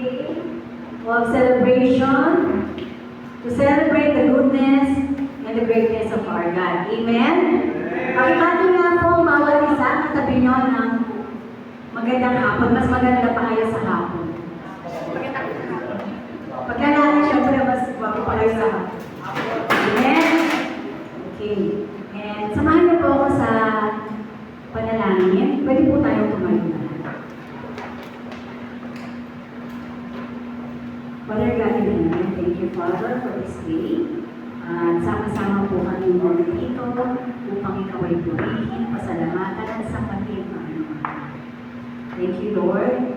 day of celebration to celebrate the goodness and the greatness of our God. Amen? Pakibati nga po bawat isa ang tabi nyo ng magandang hapon. Mas maganda pa kayo sa hapon. Pag lalaki, syempre mas gwapo pa kayo sa hapon. Amen? Okay. And samahan niyo po ako sa panalangin. Pwede po tayong tumayo na. Father God in heaven, thank you, Father, for this day. At sama-sama po kami mga dito upang ikaw ay purihin, pasalamatan at sapatin ang Thank you, Lord,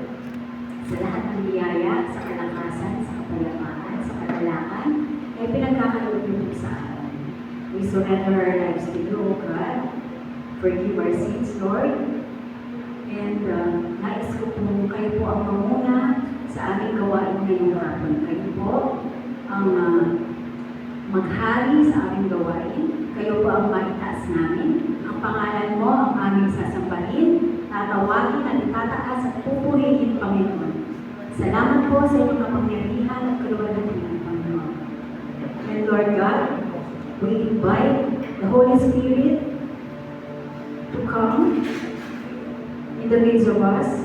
sa lahat ng biyaya, sa kalakasan, sa kapayapaan, sa kadalakan, ay pinagkakaloob niyo sa amin. We surrender our lives to you, O God. Forgive our sins, Lord. And nais ko po, kayo po ang mamuna sa aming gawain ngayong hapon. Kayo po ang maghari sa aming gawain. Kayo po ang maitaas namin. Ang pangalan mo ang aming sasampahin, tatawagin at itataas at pupurihin, Panginoon. Salamat po sa inyong kapangyarihan at kaluwalhatian, Panginoon. And Lord God, we invite the Holy Spirit to come in the midst of us.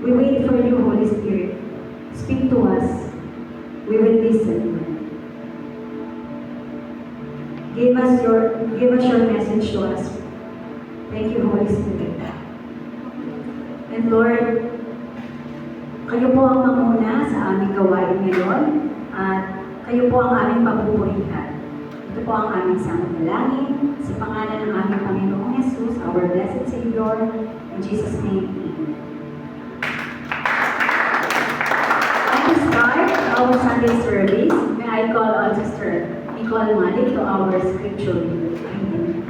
We wait for you, Holy Spirit. Speak to us. We will listen. Give us your message to us. Thank you, Holy Spirit. And Lord, kayo po ang mamuna sa aming gawain ngayon at kayo po ang aming pagpupurihan. Ito po ang aming samang-dalangin sa pangalan ng aming Panginoong Jesus, our blessed Savior, in Jesus' name, amen. Start our Sunday service, may I call on Sister Nicole Malik to our scripture reading. Amen.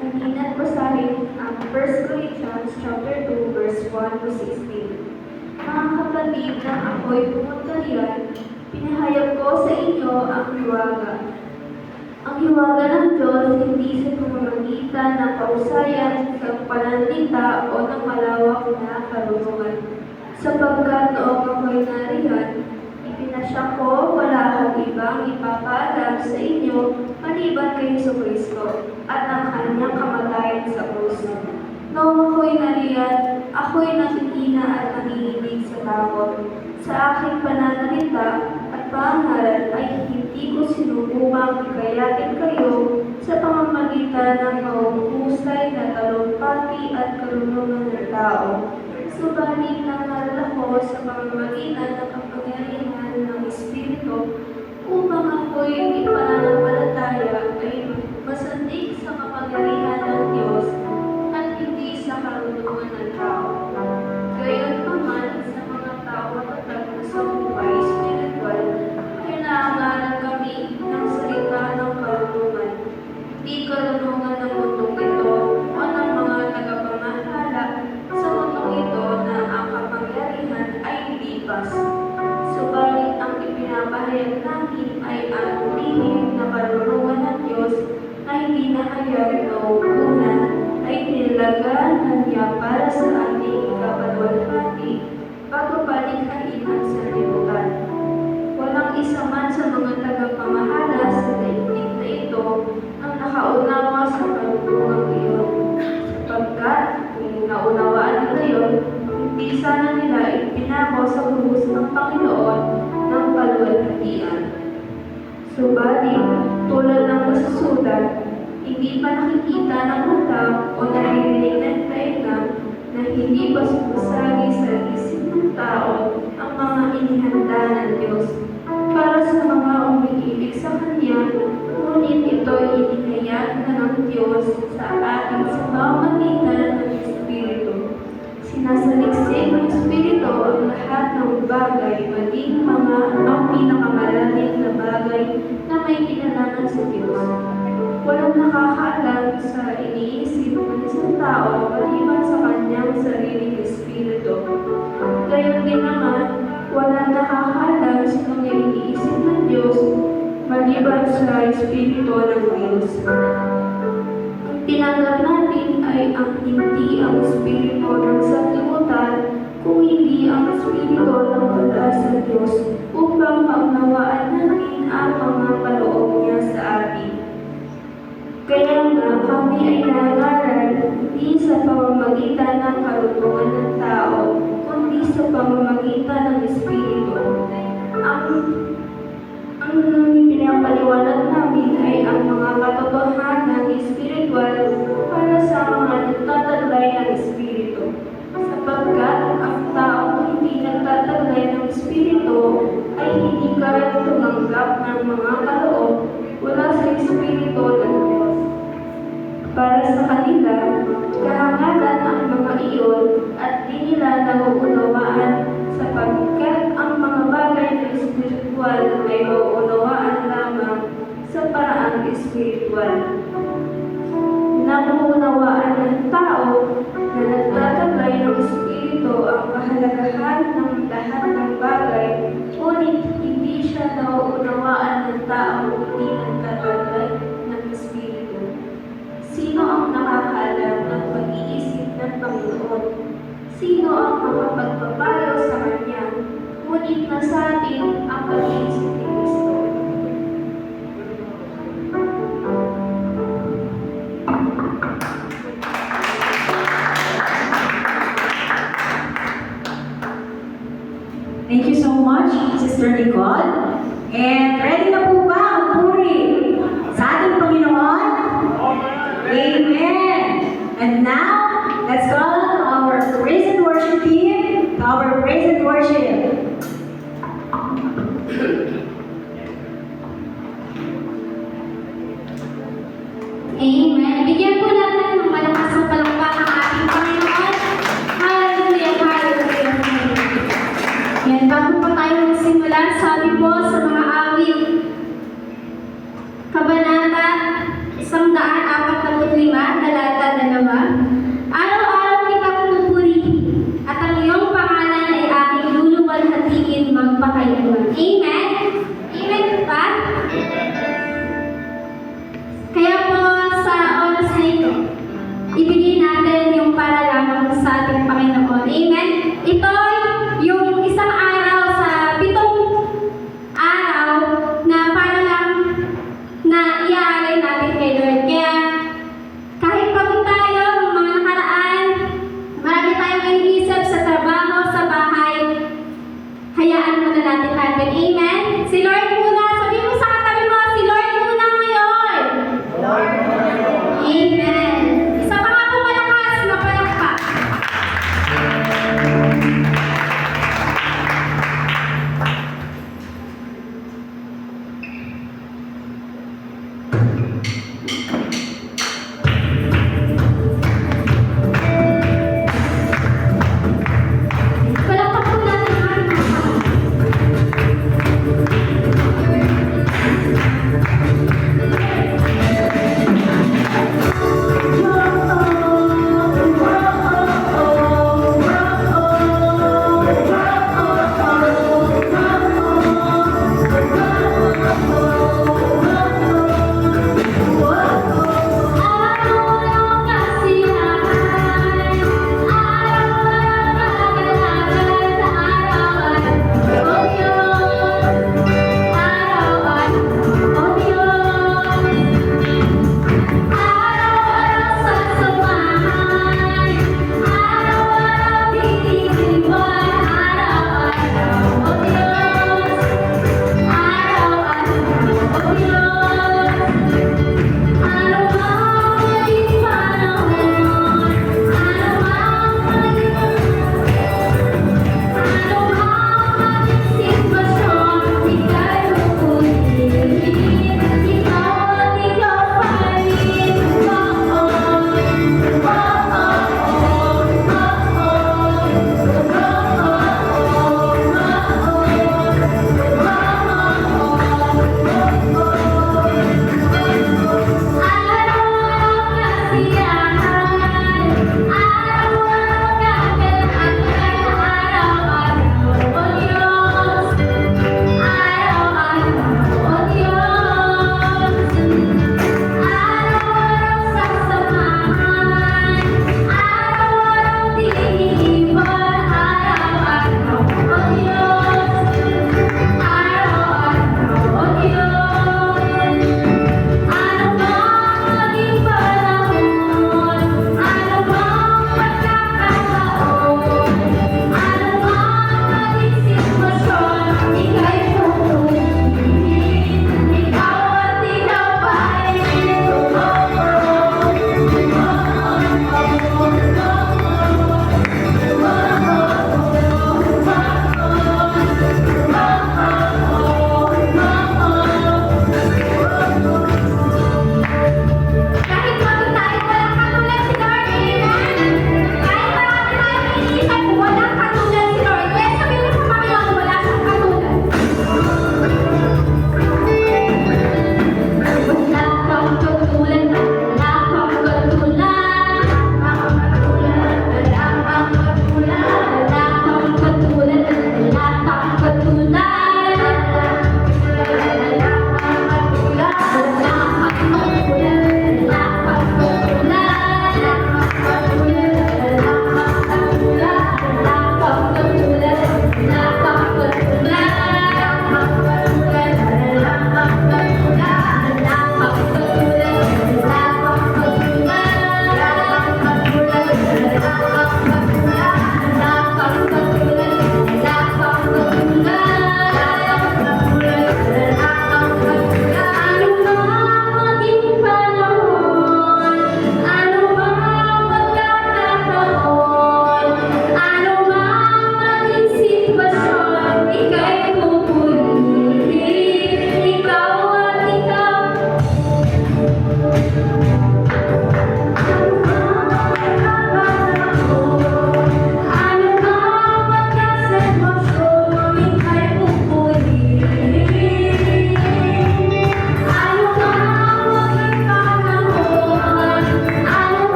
Ang hinat ko sa akin ang 1 Corinthians chapter 2 verse 1 to 16. Mga kapatid, nang ako'y pumunta riyan, pinahayag ko sa inyo ang hiwaga. Ang hiwaga ng Diyos hindi sa pamamagitan ng kausayan, ng pananalita o ng malawak na karunungan. Sapagkat noong ako'y nariyan, ipinasya ko wala akong ibang ipapaalam sa inyo maliban kay Jesucristo at ang kanyang kamatayan sa krus. Noong ako'y nariyan, ako'y nakikina at nanginginig sa takot. Sa aking pananalita at pangaral ay hindi ko sinubukang ikayatin kayo sa pamamagitan ng mahuhusay na talumpati at karunungan ng tao. Subalit nangaral ako sa pamamagitan ng kapangyarihan ng Espiritu upang ako'y ipananampalataya ay masandig sa kapangyarihan ng Diyos at hindi sa karunungan ng tao. Gayunpaman, sa mga tao matatag na sa buhay spiritual, ay naangalan kami ng salita ng karunungan, hindi karunungan ng mundong ito o ng mga tagapamahala sa mundong ito na ang kapangyarihan ay lipas. Subalit ang ipinapahayag namin ay ang lihim na karunungan ng Diyos na hindi nahayag noong una ay nilagaanan niya para sa ating kapaluwalhati bago palikhain ang sanlibutan. Walang isa man sa mga tagapamahala sa daigdig na ito ang nakaunawa sa karunungan iyon. Sapagkat kung naunawaan nila iyon, hindi sana nila ipinako sa krus ng Panginoon ng kaluwalhatian. Subalit, tulad ng nasusulat, hindi pa nakikita ng mata o naririnig ng tainga na hindi pa sumasagi sa isip ng tao ang mga inihanda ng Diyos para sa mga umiibig sa Kanya, ngunit ito inihayag na ng Diyos sa atin sa pamamagitan ng Espiritu. Sinasaliksik ng Espiritu ang lahat ng bagay, maging mga ang pinakamalalim na bagay na may kinalaman sa Diyos. Walang nakakaalam sa iniisip ng isang tao maliban sa kanyang sariling espiritu. Gayon din naman, walang nakakaalam sa mga iniisip ng Diyos maliban sa Espiritu ng Diyos. Ang tinanggap natin ay hindi ang Espiritu ng sanlibutan, kung hindi ang Espiritu ng wala sa Diyos, upang maunawaan natin ang mga kaloob niya sa atin. Kaya nga kami ay nangaral hindi sa pamamagitan ng karunungan ng tao, kundi sa pamamagitan ng Espiritu. Ang pinapaliwanag namin ay ang mga katotohanan ng espiritual para sa mga nagtataglay ng Espiritu. Sapagkat ang taong hindi nagtataglay ng Espiritu ay hindi kaya tumanggap ng mga kaloob mula sa Espiritu ng Diyos. Para sa kanila, kahangalan ang mga iyon at di nila nauunawaan sapagkat ang mga bagay na espiritual ay mauunawaan lamang sa paraang espiritual. Nauunawaan ng tao na nagtataglay ng Espiritu ang kahalagahan ng lahat ng bagay, ngunit hindi siya nauunawaan ng tao hindi nagtataglay ng Espiritu. Sino ang nakakaalam ng pag-iisip ng Panginoon? Sino ang makapagpapayo sa Kanya? Ngunit nasa atin ang pag-iisip ni Kristo. Thank you so much, Sister Nicole. And ready na po ba ang puri sa ating Panginoon? Amen. And now, let's call our praise and worship team to our praise and worship. Amen. Bigyan po natin ng malakas na palakpakan ang ating Panginoon. Hallelujah, hallelujah, hallelujah. Yan, bago pa tayo magsimula, sabi po sa mga awit, Kabanata 145, talata 2, araw-araw kitang pupurihin, at ang iyong pangalan ay aking luluwalhatiin magpakailanman. Amen? Amen pa? Kaya po sa oras na ito, ibigay natin yung para lamang sa ating Panginoon. Amen? Ito yung isang araw sa 7 araw na para lang na iaalay natin kay Lord. Kaya kahit pagod tayo ng mga nakaraan, marami tayong iniisip sa trabaho, sa bahay, hayaan muna natin natin. Amen? Si Lord muna. Sabihin mo sa katabi mo, si Lord muna ngayon. Amen. Isa pa nga po malakas na palakpak.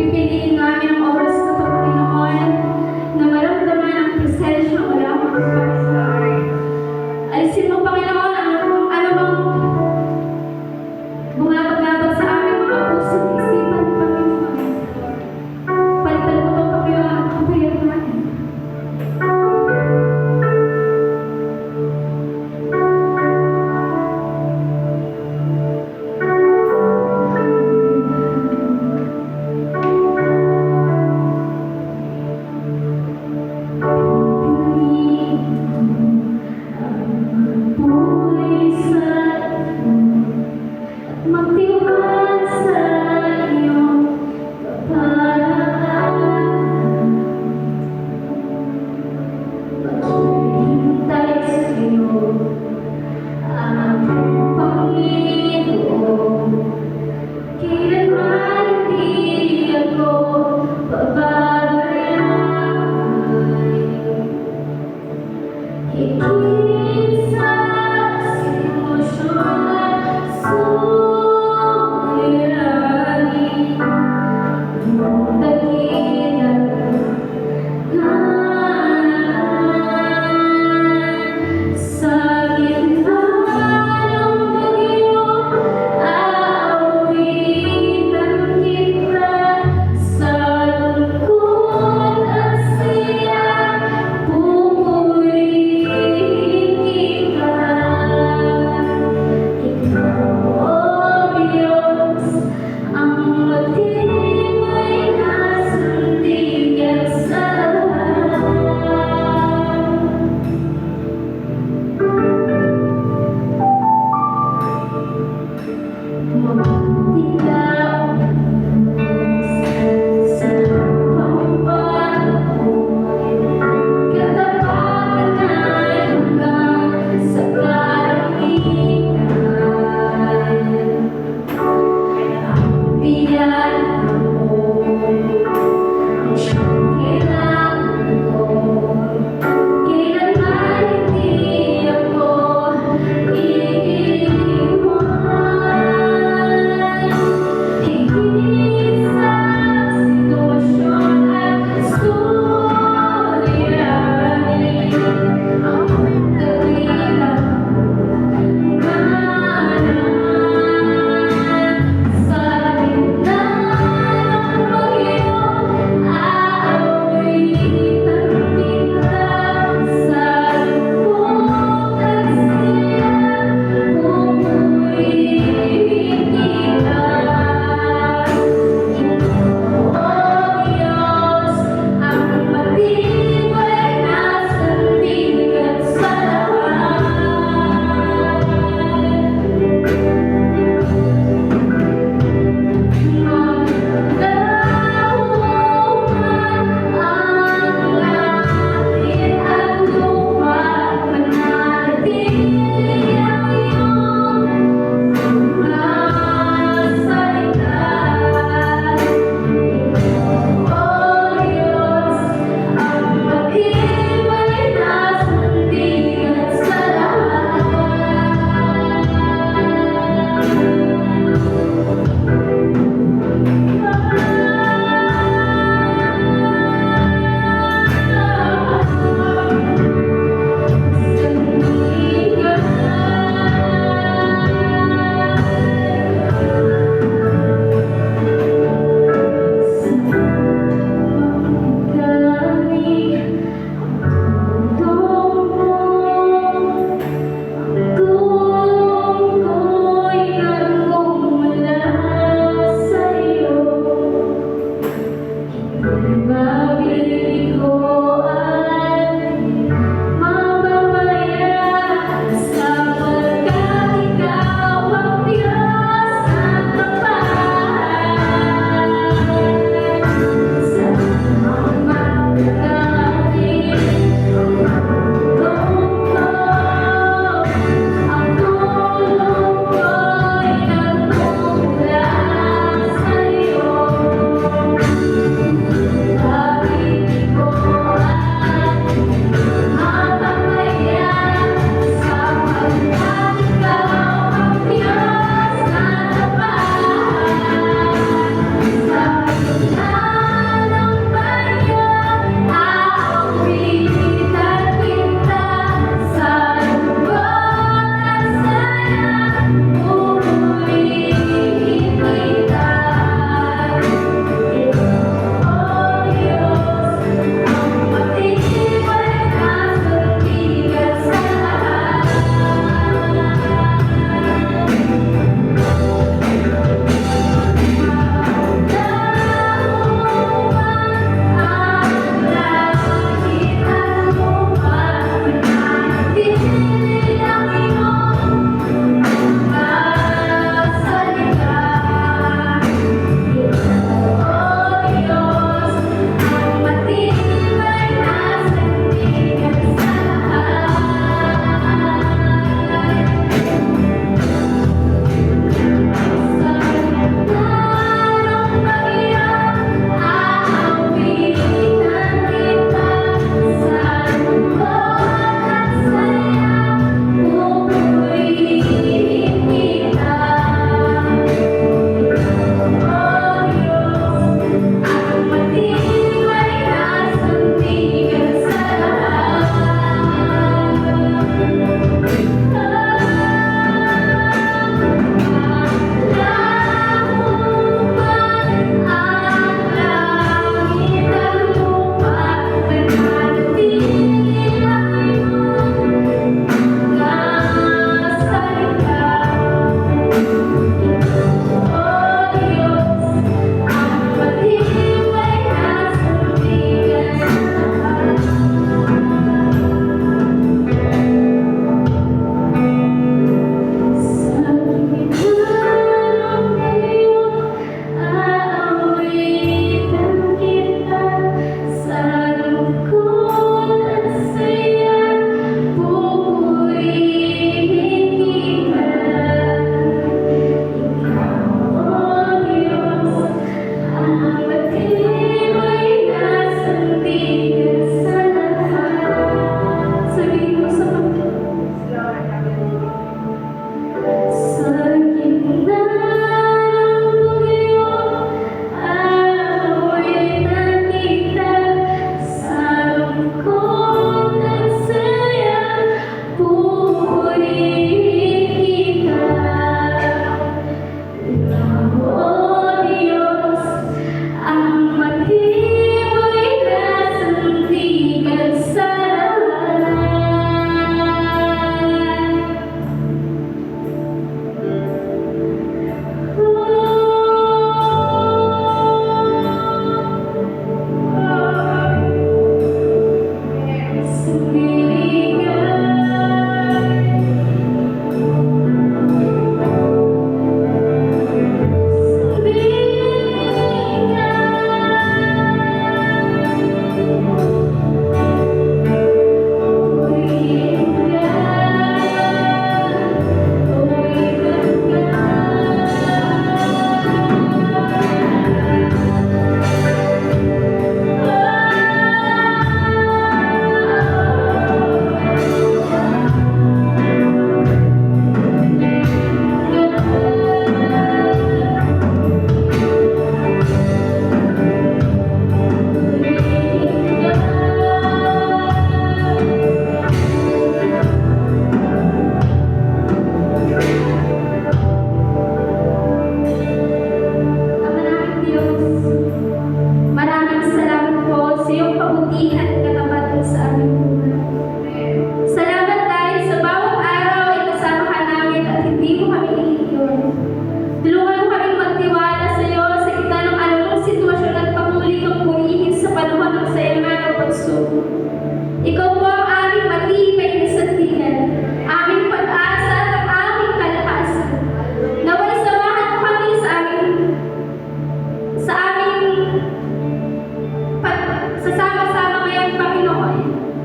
pipiliin namin ang oras na ito, Panginoon, na maramdaman ang presensya mo lamang sa Panginoon. Alisin mo, Panginoon, ang anumang bumabagabag sa aming mga puso at isipan, Panginoon. Palitan mo ito, Panginoon, ang kapayapaan. Magtiwala sa iyong kapalaran, maghihintay sa iyo, aking Panginoon. Kailanman hindi ako babagay. Higit sa sitwasyon at suliranin, iyong dakilang hangganan. Sa gitna ng bagyo, aawitan kita. Sa lungkot at saya, pupurihin kita. Ikaw, O Diyos, ang matibay na sandigan sa lahat. Magtigaw sa pampanahon, katapangan hanggang sa kalangitan. Ang biyaya mo, ang siyang kailangan ko. Kailanman hindi ako iiwan.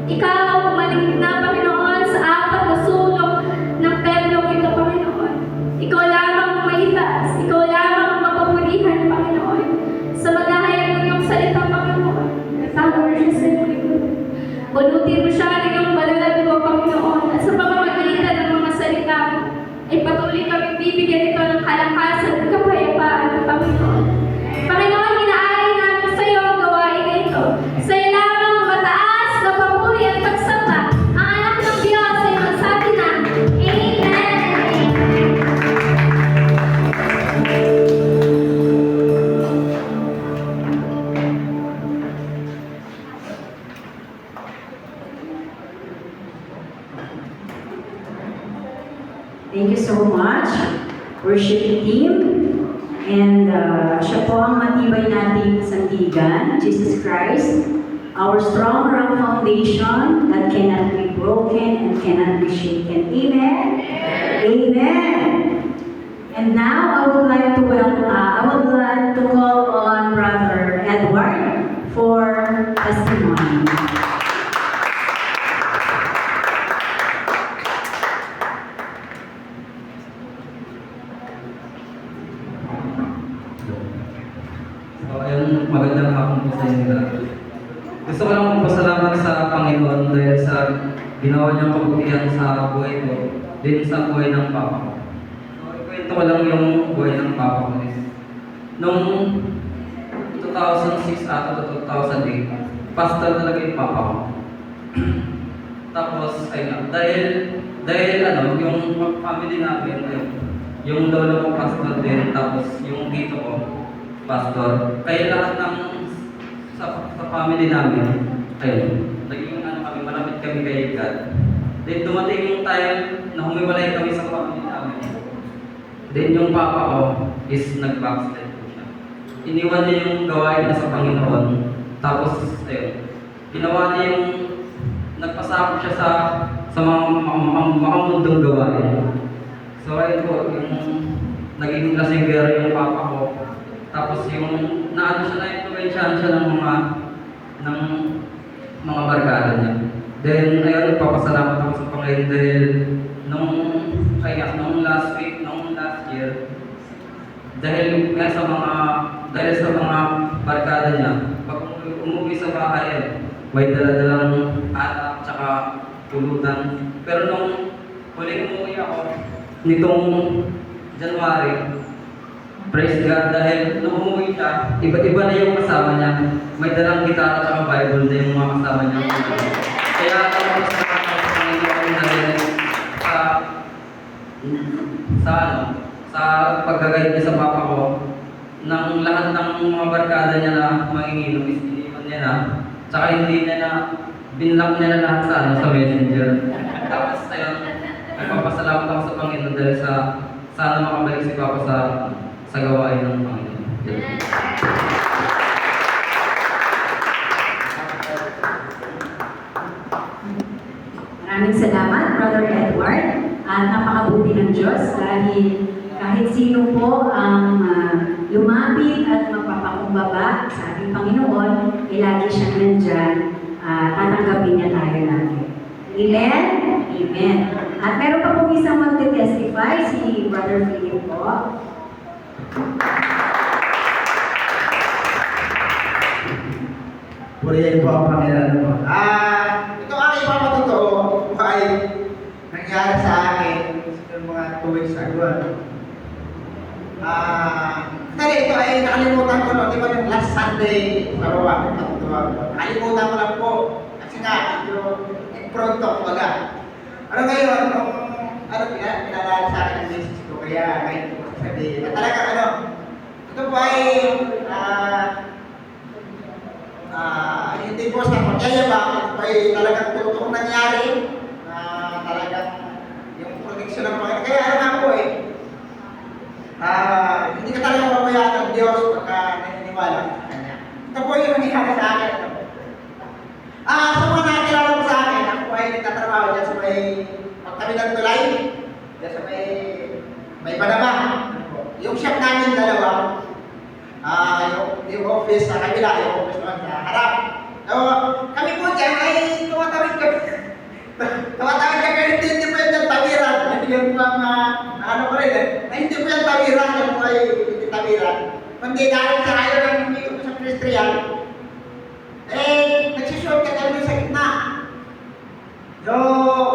Ikaw, maligid na Panginoon sa apat na sulok ng templong ito, Panginoon. Ikaw lamang ang maitaas, ikaw lamang ang mapapulihan, Panginoon. Sa maghahayag ng iyong salita, Panginoon, nagtawag siya sa iyong likod. Bunutin mo siya ng iyong banal na dugo, Panginoon, at sa pamamagitan ng mga salita mo, ay patuloy kami bibigyan ito ng kalakasan at kapayapaan, Panginoon. Panginoon, inaari namin sa iyo ang gawain na ito. Sa iyo lamang ang mataas na papuri at pagsamba. Ang anak ng Diyos ay magsabi na, Amen. Thank you so much, worship team. And siya po ang matibay nating sandigan, Jesus Christ, our strong rock foundation that cannot be broken and cannot be shaken. Amen? Amen. And now I would like to call on Brother Edward for testimony. So, ayun, magandang hapon po sa inyo lahat. Gusto ko lang magpasalamat sa Panginoon dahil sa ginawa niyang kabutihan sa buhay ko, din sa buhay ng papa ko. So, ikwento ko lang yung buhay ng papa ko. Noong 2006 at 2008, pastor talaga yung papa ko. Tapos, ayun, dahil yung family namin, yung lolo ko pastor din, tapos yung tito ko, pastor. Kaya lahat ng sa family namin, ayun, naging kami, malapit kami kay God. Then dumating yung time na humiwalay kami sa family namin. Then yung papa ko is nag-backslide po siya. Iniwan niya yung gawain na sa Panginoon. Tapos, ayun, ginawa niya yung nagpasakop siya sa mga mundong gawain. So ayun po, yung naging lasinggero yung papa ko. Tapos yung naano siya na influensyahan siya ng mga barkada niya. Then ayun, nagpapasalamat ako sa Panginoon dahil nung last year, dahil sa mga barkada niya, pag umuwi sa bahay, may dala-dalang anak tsaka pulutan. Pero nung huling umuwi ako, nitong January, praise God, dahil nung umuwi siya, iba-iba na yung kasama niya. May dalang gitara at Bible na yung mga kasama niya. Kaya tapos sa Panginoon dahil sa pagkagayad niya sa papa ko, ng lahat ng mga barkada niya na manginginom, iniwan niya na. Tsaka hindi niya na, binlock niya na lahat sa messenger. Tapos ayun, nagpapasalamat ako sa Panginoon dahil sana makabalik si Papa sa gawain ng Panginoon. Maraming salamat, Brother Edward. At napakabuti ng Diyos dahil kahit sino po ang lumapit at magpapakumbaba sa ating Panginoon, lagi siyang nandyan, tatanggapin niya tayo lagi. Amen? Amen. At meron pa pong isang magte-testify, si Brother Philip po. Purihin po ang Panginoon po. Ito ang aking papatotoo ay nangyari sa akin yung mga 2 weeks ago. Kasi ito ay nakalimutan ko, no? Di ba yung last Sunday, nakalimutan ko lang po. Kasi nga, yung impronto ko baga. Pero ngayon, pinalala sa akin ng business ko, kaya ngayon ko sabihin. At talaga ito po ay hindi po sa magyayabang, ito ay talagang totoong nangyari na talagang yung protection ng Panginoon. Kaya nga po hindi ka talaga mabayaan ng Diyos pagka naniniwala sa Kanya. Ito po yung nangyari sa akin. Sa mga nakilala ko sa akin, ako ay nagtatrabaho dyan sa may pagkabinang tulay, dyan sa may Panama. Yung shop namin dalawa, yung office sa kabila, yung office naman sa harap. So, kami po dyan ay tumatawid Tawa-tawa ka ganito, hindi po yan tawiran. Yung mga, ano ko rin na hindi po yan tawiran, yan po ay hindi tawiran. Kundi dahil sa ayaw ng hindi ko sa Kristiyan, nagsusunod ka tayo sa gitna. So,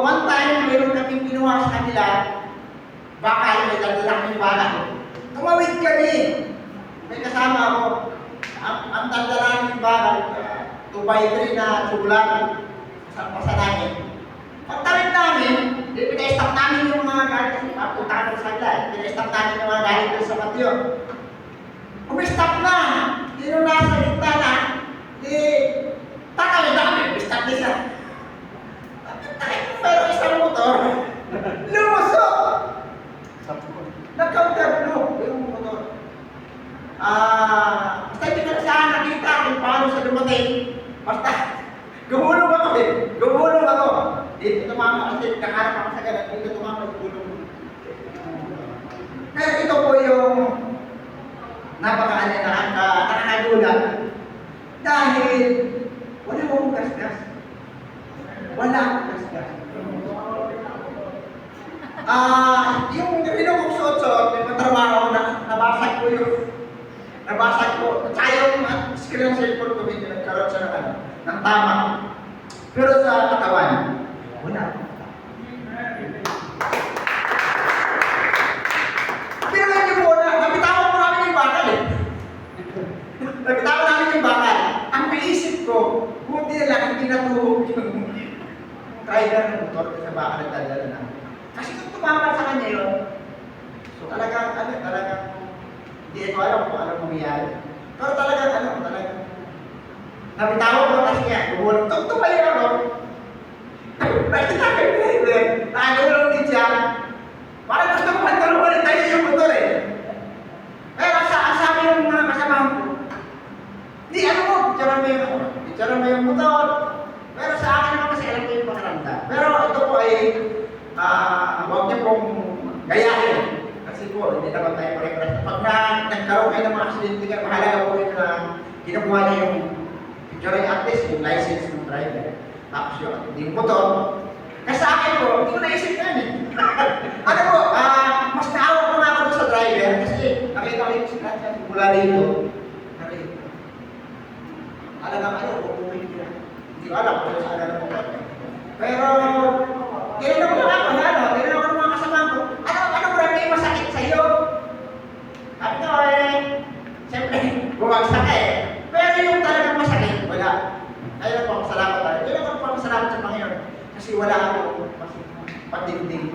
one time, mayroon kaming kinuha sa kanila, bakal, may dala kaming bakal. Tumawid kami. May kasama ako. Ang dala namin bakal, 2x3 na sugulan sa pasa namin. Pagtawid namin, pina-stop namin yung mga galit. Punta ko sa kanila, pina-stop namin yung mga galit sa patio. Umistop na! Sino nasa gitna na? Tatawid na kami, umistop na siya. Pero isang motor, lumusok! Nag-counter-flow yung motor. Basta hindi ko na saan nakita kung paano siya dumating. Basta, gumulong ako eh. Gumulong ako. Dito tumama kasi nakaharap ako sa ganun. Dito tumama, gumulong. Kaya ito po yung nakakagulat. Dahil wala akong gasgas. Wala akong gasgas. Yung pinong suot-suot, may patrabaho na nabasag ko. Tsaka yung screen cellphone ko, medyo nagkaroon siya ng tama. Pero sa katawan, wala. Pero hindi po na, nabitawan po namin yung bakal eh. Nabitawan namin yung bakal. Ang naisip ko, buti na lang, hindi natuhog yung driver ng motor sa bakal at talaga na. Kasi kung tumama sa kanya yun, so talagang, hindi ko alam kung ano mangyayari. Pero talagang, nabitawan ko kasi nga, gumulong, tumayo ako. Nakita ko yung driver, nakagulong din siya. Parang gusto ko magtulungan tayo yung motor eh. Pero ang sabi ng mga kasama ko, di ano mo, picture mo yung motor. Pero sa akin naman kasi alam ko yung pakiramdam. Pero ito po ay, huwag niyo pong gayahin. Kasi po, hindi naman tayo pare-pares. Pag nagkaroon kayo ng mga aksidente, mahalaga po yun na kinukuha niyo yung picture at least yung license ng driver. Tapos yung motor. Kasi sa akin po, hindi ko naisip yan eh. Ano po, mas naawa ko na ako sa driver kasi nakita ko yung sikat mula rito. Uuwi niya. Hindi ko alam kung saan na motor. Pero, tinanong ko ako na tinanong ko ng mga kasama ko, ano brand may masakit sa'yo? Sabi ko siyempre, bumagsak eh. Pero yung talagang masakit, wala. Kaya lang po, salamat tayo. Kaya lang po, salamat sa Panginoon. Kasi wala ako patinding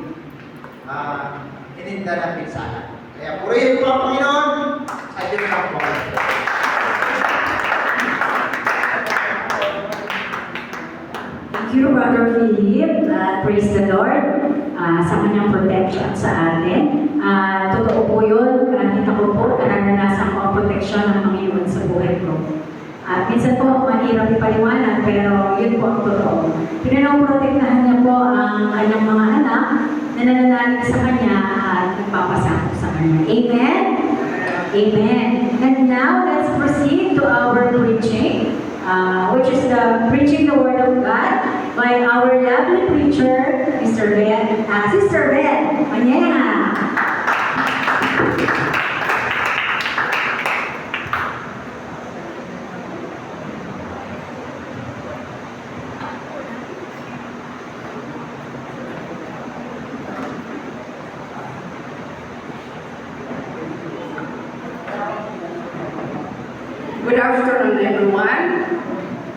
ininda na pinsala. Kaya purihin ko ang Panginoon, sa Diyos ang po. Thank you, Brother Philip. Praise the Lord sa kanyang protection sa atin. Totoo po yun. Nakita ko po, naranasan ko ang protection ng Panginoon sa buhay ko. Minsan po, mahirap ipaliwanag, pero yun po ang totoo. Pinanoprotektahan niya po ang kanyang mga anak na nananalig sa kanya at nagpapasakop sa kanya. Amen? Amen. And now, let's proceed to our preaching, which is the preaching the Word of God by our lovely preacher, Sister Ben. Manyena. Good afternoon, everyone.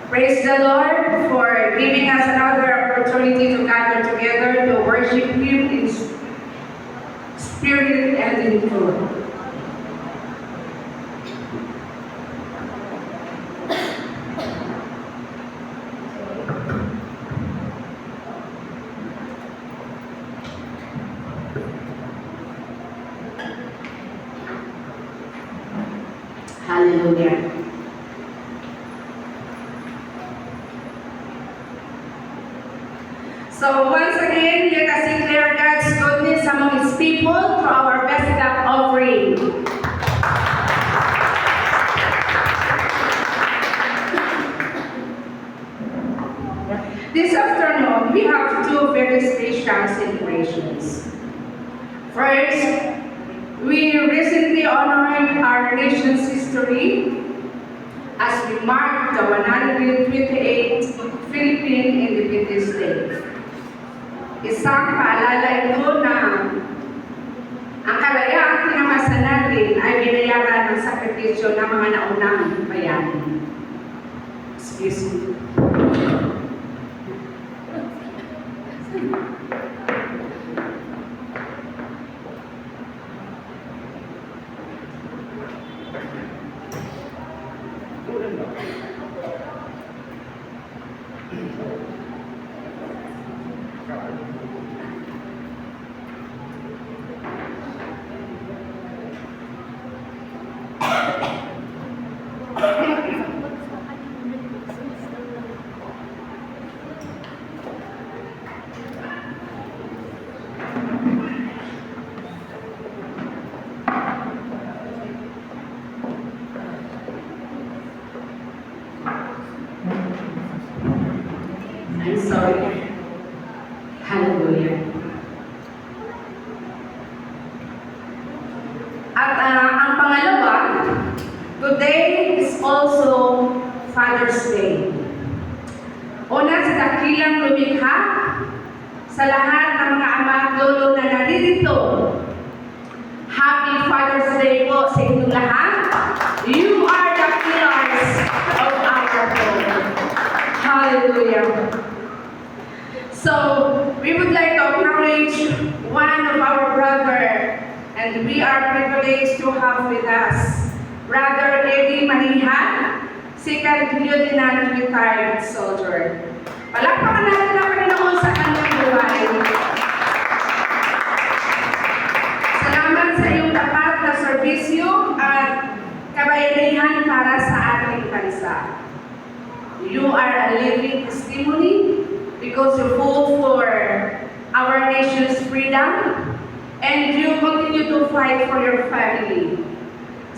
Praise the Lord for giving us another opportunity to gather together to worship Him in spirit and in truth. Hallelujah. So once again, let us declare God's goodness among His people through our best clap offering. This afternoon, nation's history as we mark the 128th Philippine Independence Day. Isang paalala ito na ang kalayaang pinamasa natin ay binayaran ng sakripisyo ng mga naunang bayani. Excuse me. I'm sorry. Hallelujah. At ang pangalawa, today is also Father's Day. Una sa dakilang lumikha, sa lahat ng mga ama at lolo na naririto, Happy Father's Day po sa inyong lahat. You are the pillars of our home. Hallelujah. So, we would like to acknowledge one of our brother, and we are privileged to have with us Brother Eddie Manihan, second lieutenant retired soldier. Palakpakan natin ang Panginoon sa kanyang buhay. Salamat sa iyong tapat na serbisyo at kabayanihan para sa ating bansa. You are a living testimony because you fought for our nation's freedom and you continue to fight for your family.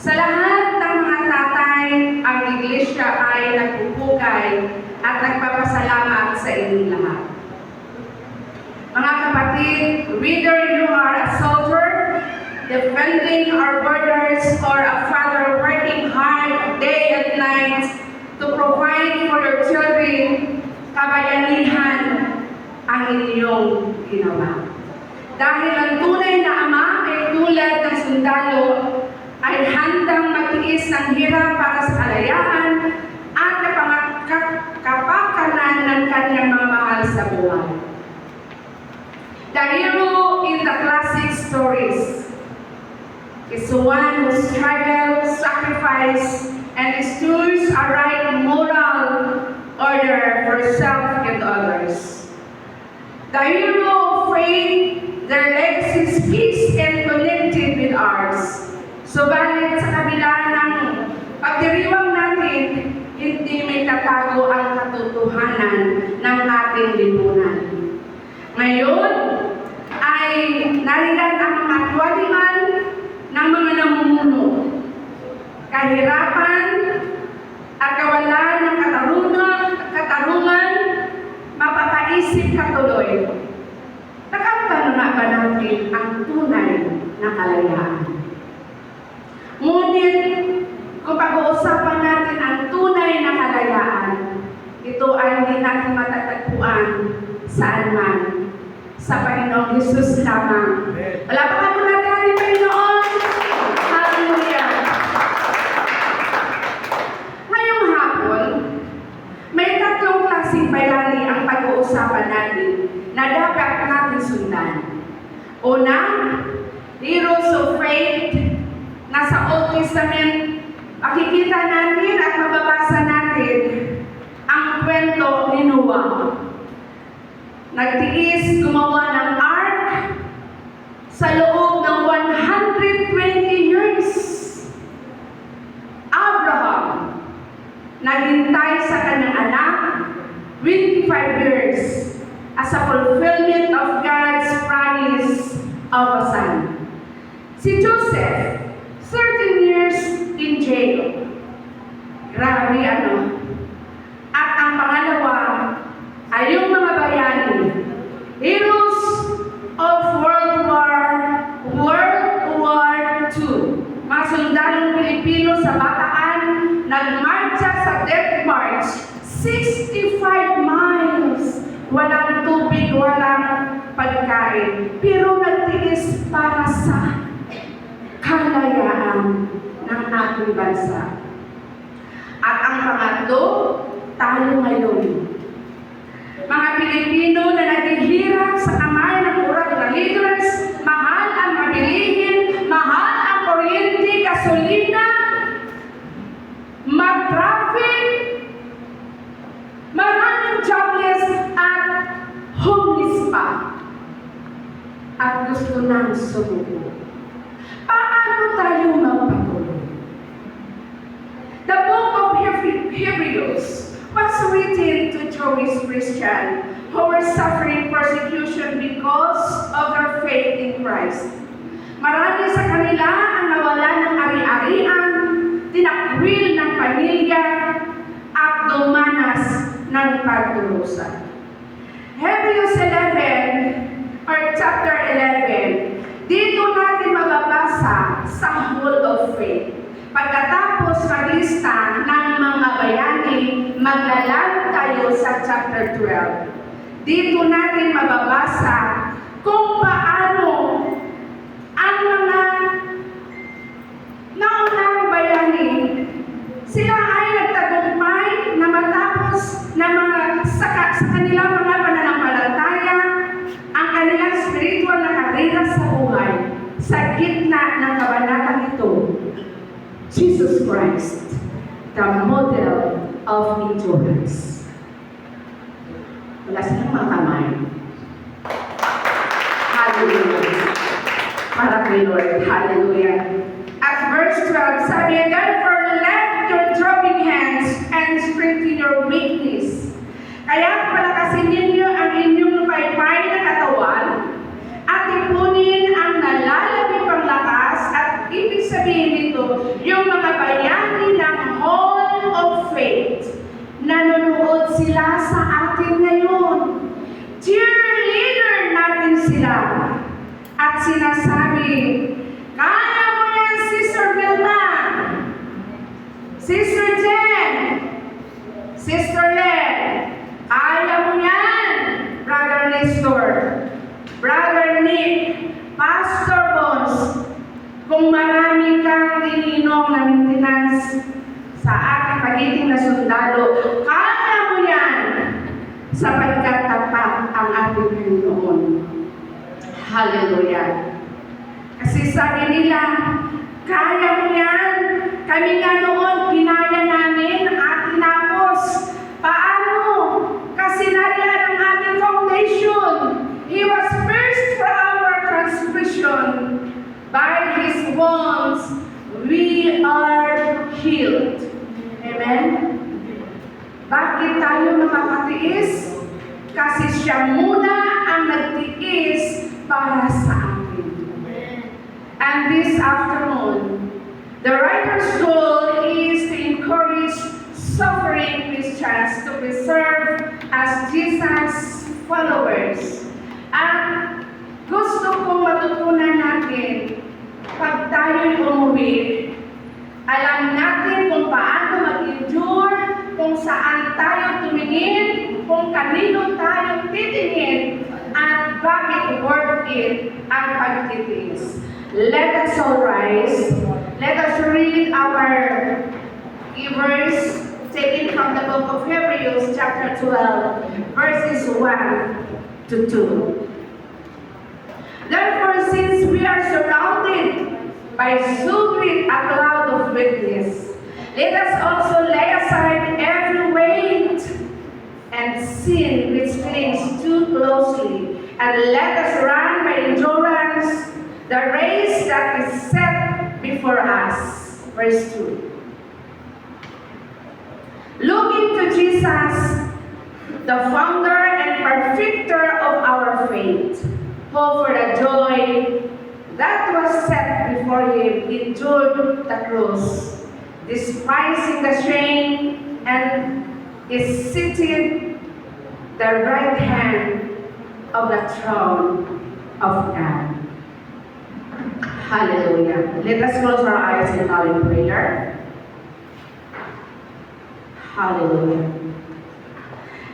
Sa lahat ng mga tatay, ang iglesia ay nagpupugay at nagpapasalamat sa inyong lahat. Mga kapatid, whether you are a soldier, defending our borders, or a father working hard day and night to provide for your children, kabayanihan ang inyong ginawa. Dahil ang tunay na ama ay tulad ng sundalo, ay handang matiis ng hirap para sa kalayaan at kapakanan ng kanyang mga mahal sa buhay. The hero in the classic stories is the one who struggled, sacrificed, and ensures a right moral order for self and others. The hero of faith, their legacy is peace and connected with ours. Subalit sa kabila ng pagdiriwang natin, hindi may tatago ang katotohanan ng ating lipunan. Ngayon ay nariyan ang mga kawalian ng mga namumuno, kahirapan at kawalan ng katarungan, mapapaisip katuloy. Nakamtan na ba natin ang tunay na kalayaan? Ngunit, kung pag-uusapan natin ang tunay na kalayaan, ito ay hindi natin matatagpuan saan man, sa Panginoong Hesus lamang. Palapakan po natin ating Panginoon. Hallelujah. Ngayong hapon, may tatlong klaseng bayani ang pag-uusapan natin na dapat natin sundan. Una, heroes of faith. Nasa Old Testament, makikita natin at mababasa natin ang kwento ni Noah. Nagtiis gumawa ng ark sa loob ng 120 years. Abraham, naghintay sa kanyang anak 25 years as a fulfillment of God's promise of a son. Si Joseph, 13 years in jail. Grabe ano. At ang pangalawa ay yung mga bayani, heroes of World War II, mga sundalong Pilipino nagmarcha sa Death March, 65 miles. Walang tubig, walang pagkain. Pero nagtiis para sa kalayaan ng ating bansa. At ang pangatlo, tayo ngayon. Mga Pilipino na naghihirap sa kamay ng kurang na leaders, mahal ang mabilihin, mahal ang kuryente, gasolina, mag-traffic, maraming jobless at homeless pa. At gusto nang sumuko. Paano tayo magpatuloy? The book of Hebrews was written to Jewish Christians who were suffering persecution because of their faith in Christ. Marami sa kanila ang nawalan ng ari-arian, tinakwil ng pamilya, at dumanas ng pagdurusa. Hebrews 11 or chapter 11, dito natin mababasa sa Hall of Faith. Pagkatapos maglista ng mga bayani, maglalag tayo sa chapter 12. Dito natin mababasa kung paano ang mga naunang bayani, sila ay nagtagumpay na matapos na sa kanilang mga pananampalataya, ang kanilang spiritual na karera sa buhay, sa gitna ng kabanatang ito, Jesus Christ, the model of endurance. Wala silang mga kamay. Hallelujah. Para kay Lord. Hallelujah. At verse 12, sabi, therefore lift your dropping hands and strengthen your weakness. Kaya palakasin ninyo ang inyong paypay na katawan at ipunin ang nalalabing panglakas at ibig sabihin nito, yung mga bayani ng Hall of Faith. Nanonood sila sa atin ngayon. Cheerleader natin sila. At sinasabi, kaya mo yan, Sister Vilma, Sister Jen, Sister Len, kaya mo yan, Brother Nestor, Brother Nick, Pastor Bones, kung marami kang iniinom na maintenance sa ating pagiting na sundalo, kaya mo yan sapagkat tapat ang ating Panginoon. Hallelujah. Kasi sabi nila, kaya mo yan. Kami nga noon, kinaya namin at tinapos. Paano? Kasi nariyan ang ating foundation. He was pierced for our transgression. By His wounds, we are healed. Amen? Bakit tayo makakatiis? Kasi siya muna ang nagtiis para sa atin. And this afternoon, the writer's goal is to encourage suffering Christians to preserve as Jesus followers. At gusto kong matutunan natin, pag tayo'y umuwi, alam natin kung paano mag-endure, kung saan tayo tumingin, kung kanino tayo titingin, at bakit worth it ang pagtitiis. Let us all rise. Let us read our verse taken from the book of Hebrews, chapter 12, verses 1 to 2. Therefore, since we are surrounded by so great a cloud of witness, let us also lay aside every weight and sin which clings too closely, and let us run by endurance the race that is set before us. Verse 2. Looking to Jesus, the founder and perfecter of our faith, who for the joy that was set before him endured the cross, despising the shame, and is seated the right hand of the throne of God. Hallelujah. Let us close our eyes in our prayer. Hallelujah.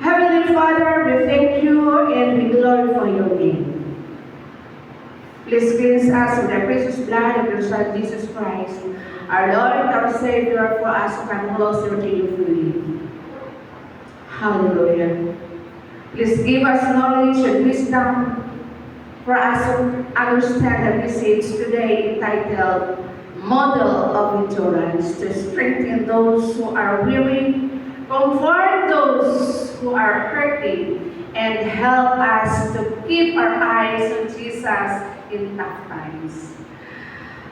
Heavenly Father, we thank you and we glorify your name. Please cleanse us with the precious blood of your Son, Jesus Christ, our Lord and our Savior, for us who can closer to you fully. Hallelujah. Please give us knowledge and wisdom for us to understand the message today entitled Model of Endurance, to strengthen those who are weary, comfort those who are hurting, and help us to keep our eyes on Jesus in tough times.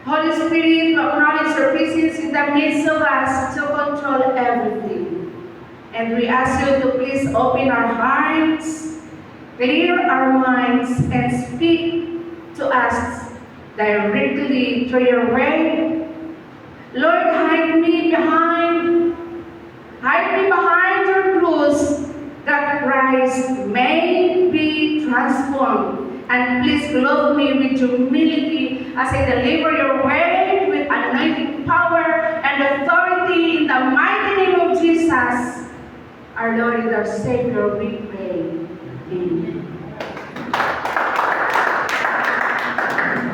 Holy Spirit, we acknowledge your presence in the midst of us to control everything. And we ask you to please open our hearts, clear our minds, and speak to us directly through your word. Lord, hide me behind your cross, that Christ may be transformed. And please clothe me with humility as I deliver your word with anointing power and authority in the mighty name of Jesus, our Lord and our Savior, we pray. Amen.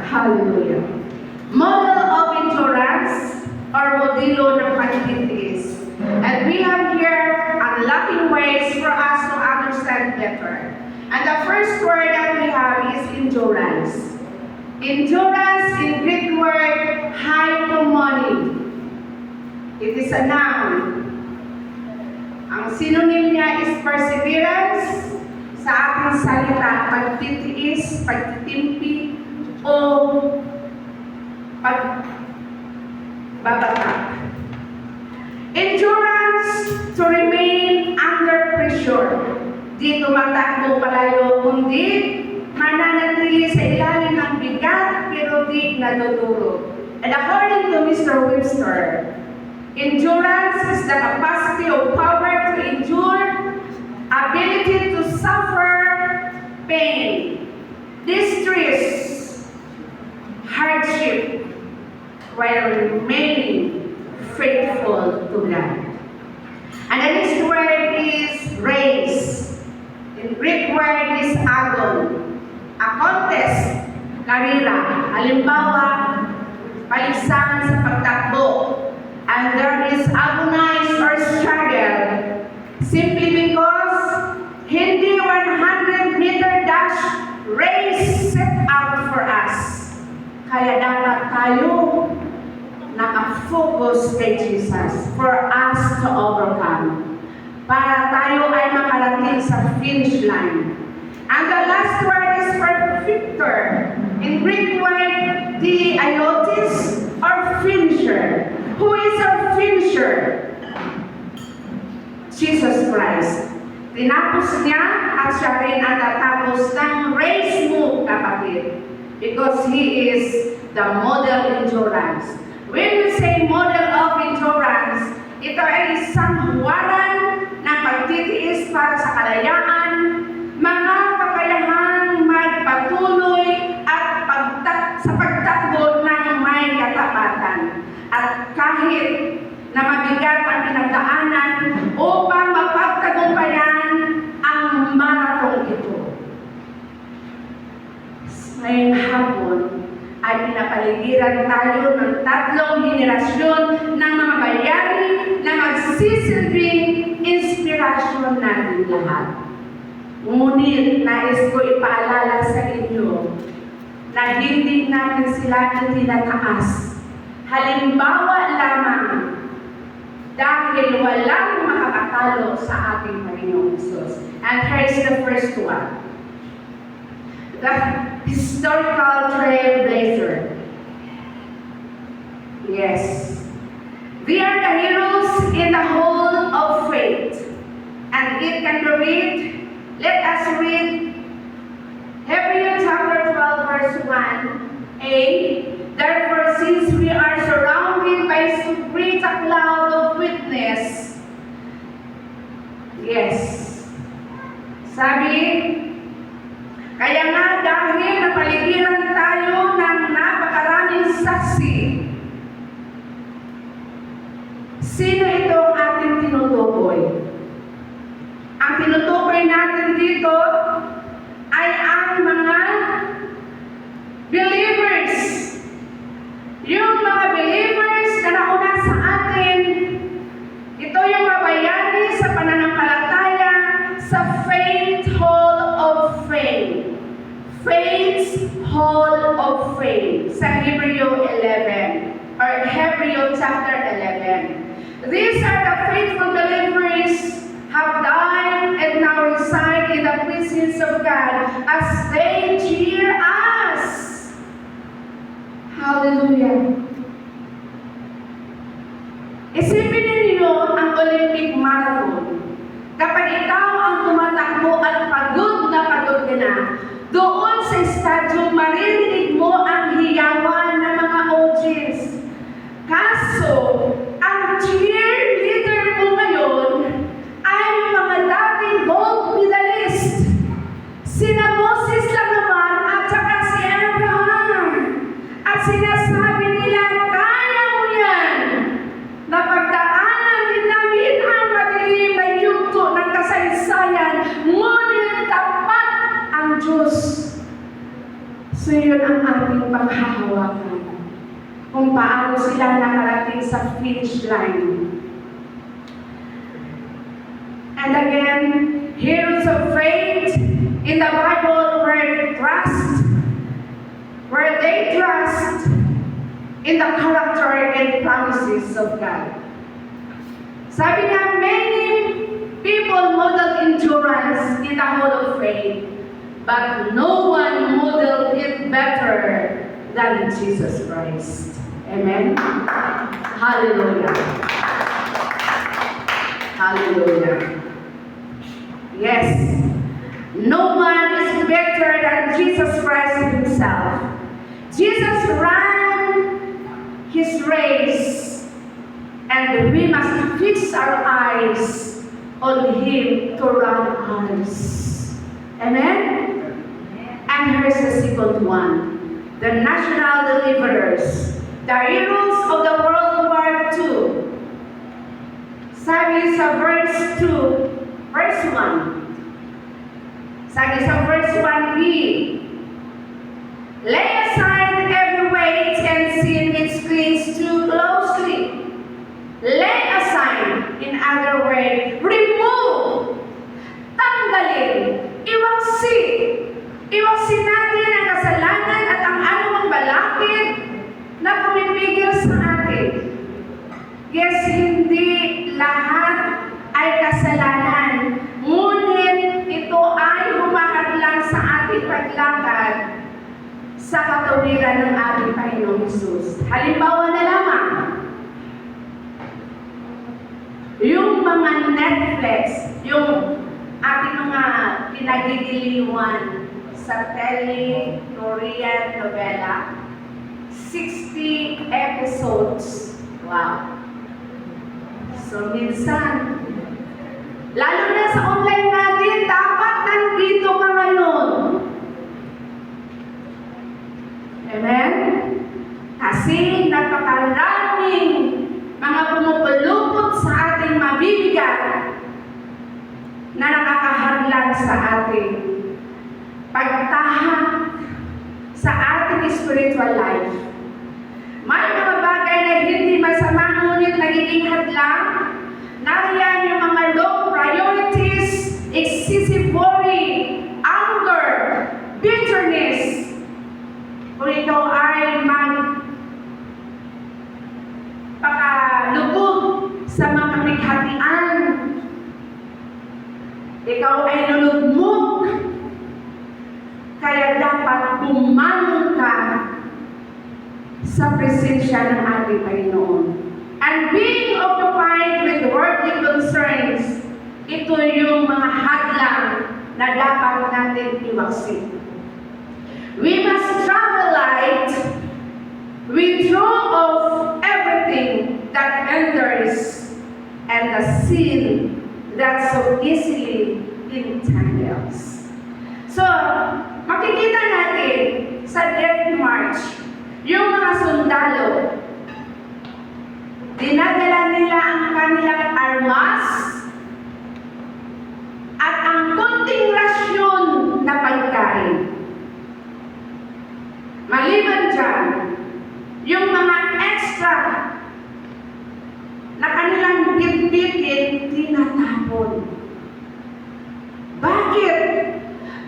Hallelujah. Model of endurance or modelo ng pagtitiis. And we have here unlocking ways for us to understand better. And the first word that we have is endurance. Endurance in Greek word hypomone. It is a noun. Ang synonym niya is perseverance, sa ating salita, pagtitiis, pagtitimpi, o pagbabatak. Endurance, to remain under pressure. Di tumatakbo palayo, kundi mananatili sa ilalim ng bigat, pero di natuturo. And according to Mr. Webster, endurance is the capacity of power to endure, ability to suffer pain, distress, hardship, while remaining faithful to God. And the next word is race. In Greek word is agon. A contest, karera. Halimbawa, palisangan sa pagtakbo. And there is agonize or struggle. Simply because hindi 100-meter dash race set out for us. Kaya dapat tayo naka-focus kay Jesus for us to overcome. Para tayo ay makarating sa finish line. And the last word is for victor. In Greek word, diaiotis or finisher. Who is our finisher? Jesus Christ. Tinapos niya at siya rin ang natapos ng race mo, kapatid. Because He is the model endurance. When we say model of endurance, ito ay isang huwaran ng pagtitiis para sa kalayaan, mga kakayahang magpatuloy at sa pagtakbo ng may katapatan. At kahit na mabigat ang pinagdaanan upang mapagtagumpayan ang marathon ito. Ngayong hapon ay pinapaligiran tayo ng 3 henerasyon ng mga bayani na magsisilbing inspirasyon natin lahat. Ngunit nais ko ipaalala sa inyo na hindi natin sila itinataas. Halimbawa lamang dahil walang makakatalo sa ating Panginoong Hesus. And here is the first one. The historical trailblazer. Yes. We are the heroes in the whole of faith. And it can be read. Let us read Hebrews chapter 12 verse 1a. Therefore, since we are surrounded by so great a cloud of witness. Yes. Sabi, kaya nga dahil napaligiran tayo ng napakaraming saksi. Sino itong ating tinutukoy. Ang tinutukoy natin dito ay ang mga believers. Yung mga believers na nauna sa atin, ito yung mabayani sa pananampalataya sa Faith Hall of Fame. Faith Hall of Fame sa Hebreo 11 or Hebreo chapter 11. These are the faithful believers have died and now reside in the presence of God as they cheer us. Hallelujah. Isipin ninyo ang Olympic Marathon. Kapag ikaw ang tumatakbo at pagod ka na, doon sa stadium maririnig mo ang hiyawan ng mga audience. Kaso, ang cheerleader mo ngayon ay mga dating gold medalist. Sina Moses lang naman at saka si Abraham. At sinasabi nila, kaya mo yan. Napagdaanan din namin ang madilim na yugto ng kasaysayan, ngunit tapat ang Diyos. So yun ang ating paghahawakan. Kung paano sila nakarating sa finish line. And again, heroes of faith in the Bible where they trust in the character and promises of God. Sabi niya, many people model endurance in the Hall of Faith, but no one modeled it better than Jesus Christ. Amen? Hallelujah. Hallelujah. Yes, no one is better than Jesus Christ himself. Jesus ran his race, and we must fix our eyes on him to run ours. Amen? And here's the second one. The national deliverers, the heroes of the World War II. Sabi sa verse 2, verse 1. Sabi sa verse 1b, lay aside every weight and sin which clings too closely. Lay aside, in other words, remove, tanggalin, iwasin natin ang kasalanan at ang anumang balakid na pumipigil sa atin. Yes, hindi lahat ay kasalanan, ngunit ito ay humahadlang sa ating paglakad sa katuwiran ng ating Panginoong Hesus. Halimbawa na lamang, yung mga Netflix, yung ating mga pinagigiliwan sa Korean novela, 60 episodes. Wow. So minsan, lalo na sa online natin, dapat nandito ka ngayon. Amen? Kasi napakaraming mga pumupulupot sa ating mabibigat na nakakahadlang sa ating pagtahak sa ating spiritual life. May mga bagay na hindi masama, ngunit nagiging hadlang. Nariyan yung mga low priorities, excessive worry, anger, bitterness. Kung ikaw ay magpakalubog sa mga pighatian, ikaw ay lulugmok, kaya dapat bumangon ka sa presensya ng ating Panginoon. And being occupied with worldly concerns, ito yung mga hadlang na dapat natin iwasin. We must travel light, withdraw of everything that hinders, and the sin that so easily entangles. So, makikita natin sa Death March, yung mga sundalo, dinadala nila ang kanilang armas, bitbitin, tinatapon. Bakit?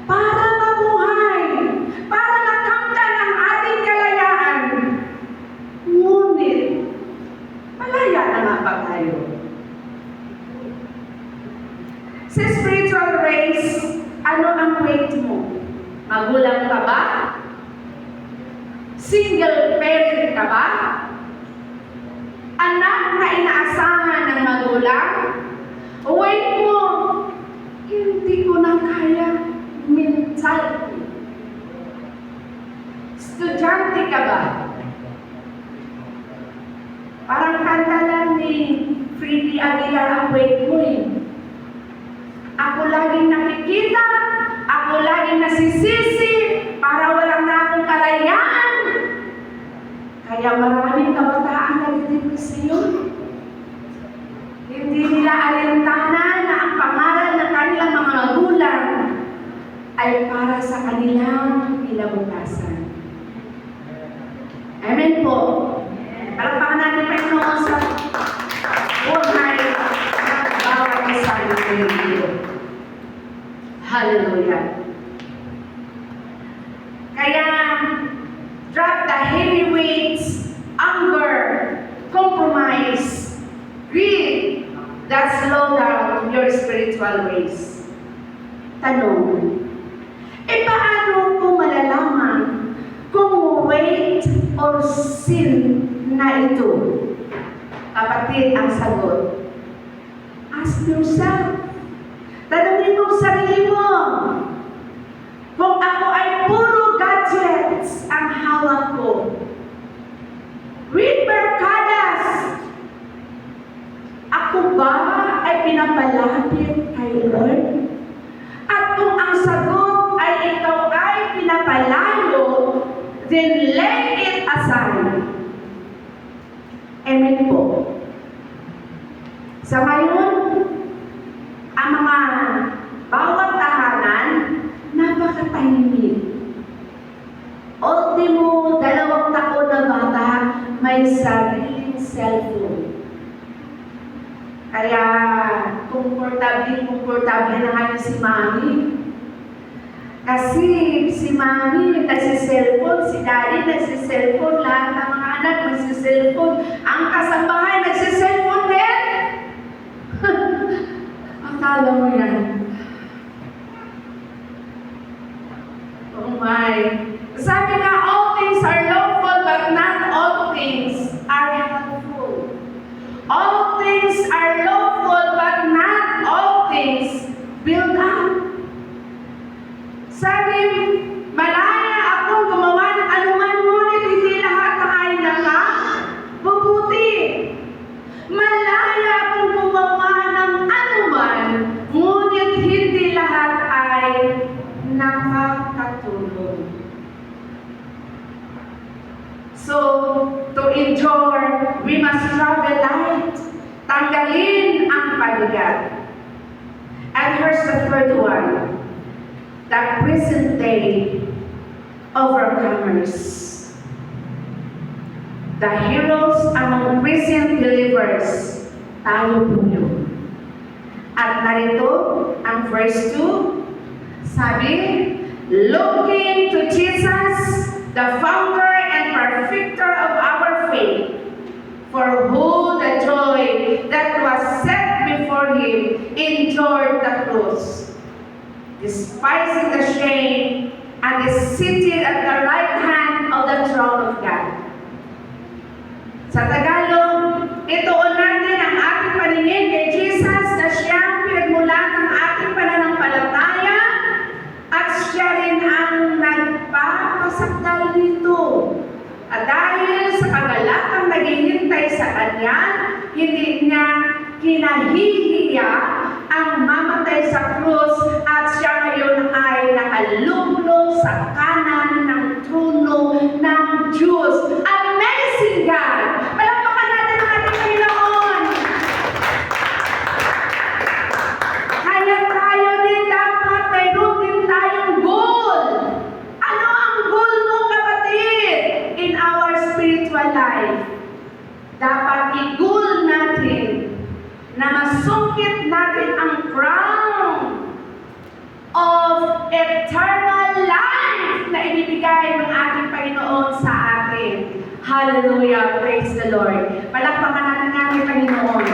Para mabuhay, para makamtan ang ating kalayaan. Ngunit, malaya na nga ba tayo? Sa spiritual race, ano ang weight mo? Magulang ka ba? Single parent ka ba? Anak na inaasahan ng magulang? Weight mo, hindi ko na kaya mentality. Estudyante ka ba? Parang kanta lang ni Freddie Aguilar ang weight mo eh. Ako laging nakikita, ako laging nasisisi, para walang na akong kalayaan. Kaya maraming kabataan nagdedepresyon. Hindi nila alintanan na ang pangaral ng kanilang mga magulang ay para sa kanilang kinabukasan. Amen po. Palakpakan natin Panginoon sa buhay ng bawat isa ng Hallelujah. Kaya, drop the heavy weights, anger, compromise, greed, that slow down your spiritual ways. Tanong, paano ko malalaman kung weight or sin na ito? Kapatid, ang sagot, ask yourself. Tanungin mo sarili mo, kung ako ay puro gadgets ang hawak ko, with barkadas, ako ba ay pinapalapit kay Lord? At kung ang sagot ay ikaw ay pinapalayo, then lay it aside. Amen po. Sa ngayon, ang mga bawat tahanan, napakatahimik. Ultimo, 2 taon na bata, may sariling cellphone. Kaya, komportable na ngayon si Mami. Kasi si Mami nagsiselfone, si Daddy nagsiselfone, lahat ng mga anak nagsiselfone, ang kasambahay nagsiselfone din. Akala mo yan. Oh my. Sabi nga, all things are lawful, but not all things are helpful. All things are lawful, but not all things build up. Sabi, malaya akong gumawa ng anuman, ngunit hindi lahat ay nakabubuti. Malaya akong gumawa ng anuman, ngunit hindi lahat ay nakakatulong. So, to endure, we must travel light. Tanggalin ang pabigat. And here's the third one. The present day overcomers. The heroes among present believers. Tayo po yun. At narito ang verse 2. Sabi, looking to Jesus, the founder and perfecter of our faith, for who the joy that was set before him endured the cross, despising the shame, and is seated at the right hand of the throne of God. Sa Tagalog, ituon natin ang ating paningin kay Jesus na siyang pinagmulan ng ating pananampalataya at siya rin ang nagpapasakdal nito. At dahil sa kagalatang naghihintay sa kanya, hindi niya kinahihiya ang mamatay sa krus at siya ngayon ay nakalulong sa kanan ng trono ng Diyos. Amazing God! Palakpakan natin ang ating Panginoon! Kaya tayo din dapat mayroon din tayong goal. Ano ang goal mo, kapatid? In our spiritual life, dapat i-goal natin Masungkit natin ang crown of eternal life na ibibigay ng ating Panginoon sa atin. Hallelujah! Praise the Lord. Palakpakan natin ang ating Panginoon.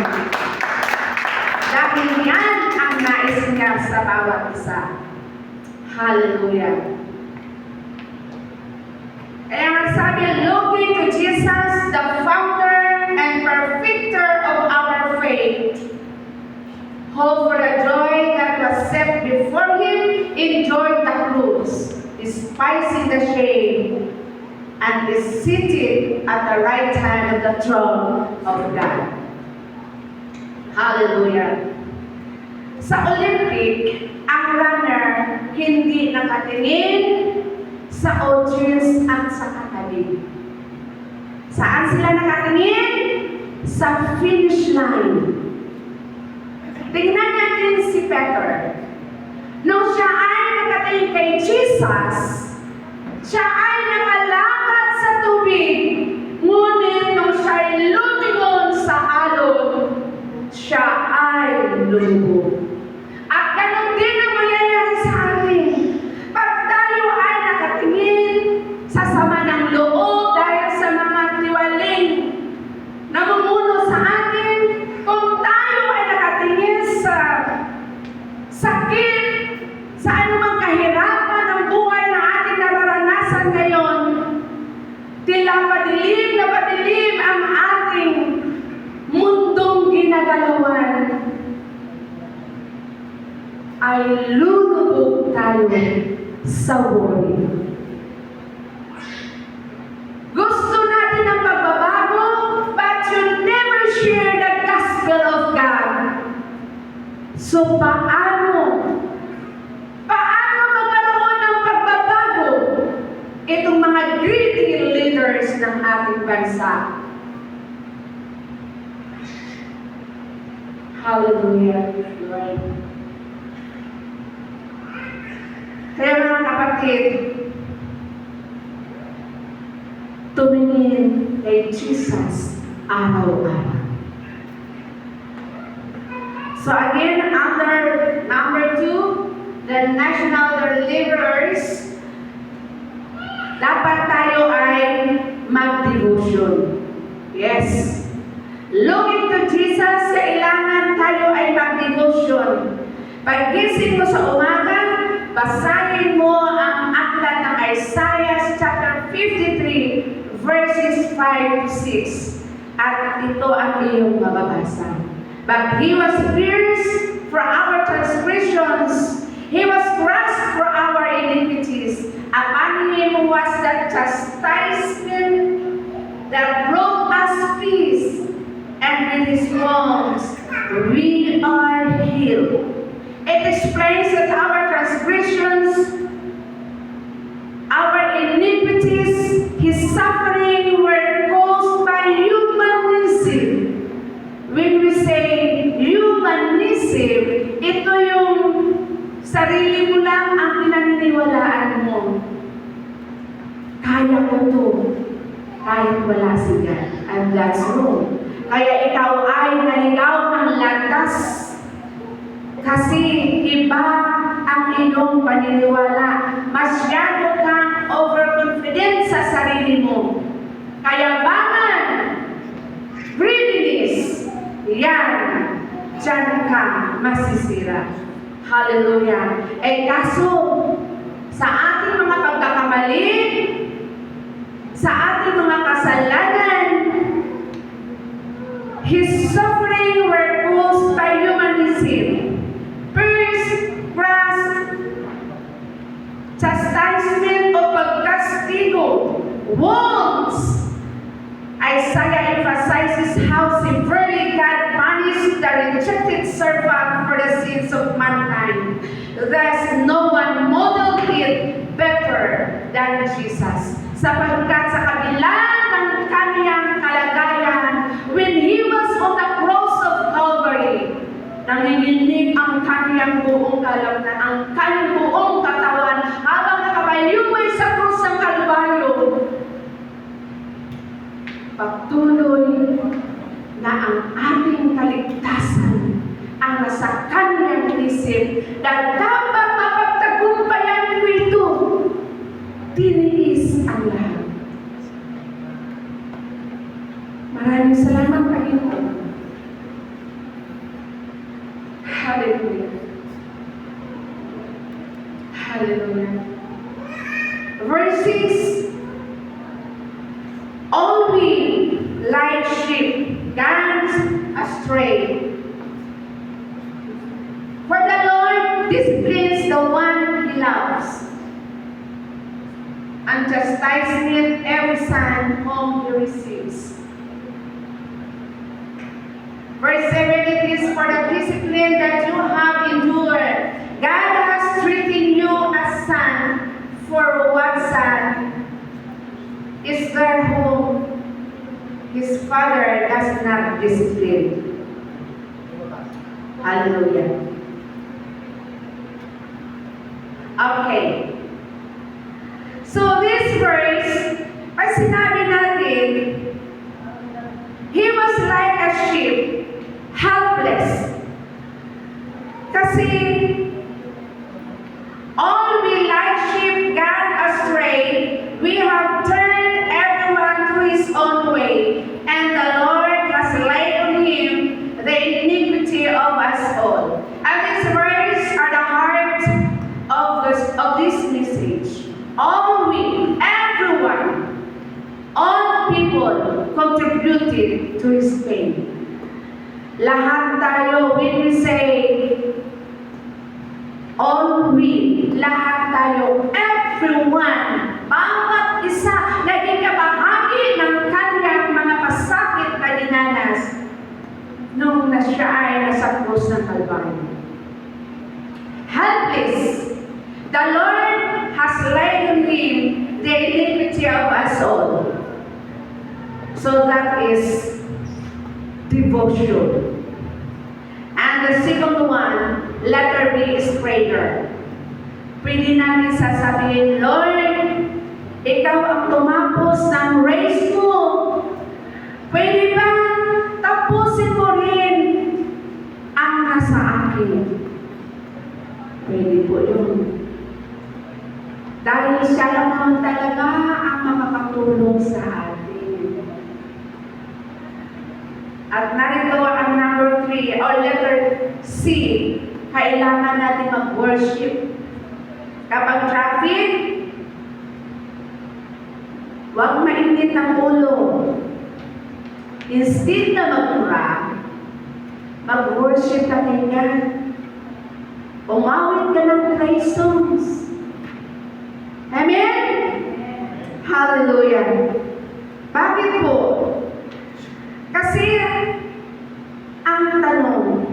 Dahil yan ang nais niya sa bawat isa. Hallelujah. Kaya nga sabi, looking to Jesus, the founder and perfecter of our faith, who for the joy that was set before him endured the cross, despising the shame, and is seated at the right hand of the throne of God. Hallelujah. Sa Olympic, ang runner hindi nakatingin sa audience at sa katabi. Saan sila nakatingin? Sa finish line. Tingnan natin si Peter. Nung siya ay nakatingin kay Jesus, siya ay nakalakad sa tubig. Ngunit nung siya ay lumingon sa alon, siya ay lubog. At ganun din ang mangyayari sa atin. Pag tayo ay nakatingin sa sama ng loob dahil sa mga tiwaling namumuno sa atin, kung tayo ay nakatingin sa sakit, sa anumang kahirapan ng buhay na ating nararanasan ngayon, tila padilim na padilim ang ating mundong ginagalawan, ay lulubog tayo sa worry. Gusto natin ng pagbabago, but you never share the gospel of God. So paano magkaroon ng pagbabago itong mga greedy leaders ng ating bansa? Hallelujah. Kaya mga kapatid, tumingin kay Jesus araw-araw. So again, under number 2, the national deliverers, dapat tayo ay mag-devotion. Yes. Looking to Jesus, kailangan tayo ay mag-devotion. Paggising mo sa umaga, basahin mo ang aklat ng Isaiah chapter 53 verses 5 to 6. At ito ang iyong mababasa. But he was pierced for our transgressions, he was crushed for our iniquities. Upon him was the chastisement that brought us peace, and with his wounds we are healed. It explains that our transgressions, our iniquities, his suffering were caused by humanism. When we say humanism, ito yung sarili mo lang ang pinaniniwalaan mo. Kaya ko to, kahit wala si God. And that's wrong. Kaya ikaw ay naligaw ng landas. Kasi iba ang iyong paniniwala. Masyado kang overconfident sa sarili mo. Kayabangan, greediness, yan, dyan ka masisira. Hallelujah. Kaso, sa ating mga pagkakamali, sa ating mga kasalanan, his suffering were caused by humanism. First, chastisement o pagkastigo, wounds. Isaiah emphasizes how severely God punished the rejected servant for the sins of mankind. Thus, no one modeled it better than Jesus. Sapagkat sa kabila ng kaniyang kalagayan, when he was on the cross of Calvary, nanginginig ang kaniyang buong kalamnan, ang kaniyang buong katawan, habang nakabayumay sa krus ng Kalbaryo. Pagtuloy na ang ating kaligtasan kanyang isip na dapat mapagtagumpayan ko ito. Tiniis ang lahat. Maraming salamat, Panginoon. Hallelujah. Hallelujah. Verse 6. All we like sheep gone astray. For the Lord disciplines the one He loves, and chastises every son whom He receives. Verse 7, it is for the discipline that you have endured. God has treated you as son, for what son is there whom his father does not discipline? Hallelujah. Okay. So this verse, pag sinabi natin, he was like a sheep, helpless. Kasi all we like sheep gone astray, we have turned everyone to his own way, and the Lord has laid on him the iniquity of us all. And these words are the heart of this message. All we, everyone, all people contributed to his pain. Lahat tayo, when we say, all we, lahat tayo, everyone, bawat isa, naging kabahagi ng kanyang mga pasakit na dinanas nung na siya ay nasa krus ng Kalbaryo. Helpless, the Lord has laid on him the iniquity of us all. So that is devotion. And the second one, letter B is prayer. Pwede natin sasabihin, Lord, ikaw ang tumapos ng race mo. Pwede ba tapusin mo rin ang nasa akin? Pwede po yun. Dahil siya lang naman talaga ang makakatulong sa atin. At narito ang number 3, or letter C, kailangan natin mag-worship. Kapag traffic, huwag mainit ang ulo. Instead na magmura, mag-worship ka kanya. Umawit ka ng praise songs. Amen? Hallelujah. Bakit po? Kasi, ang tanong,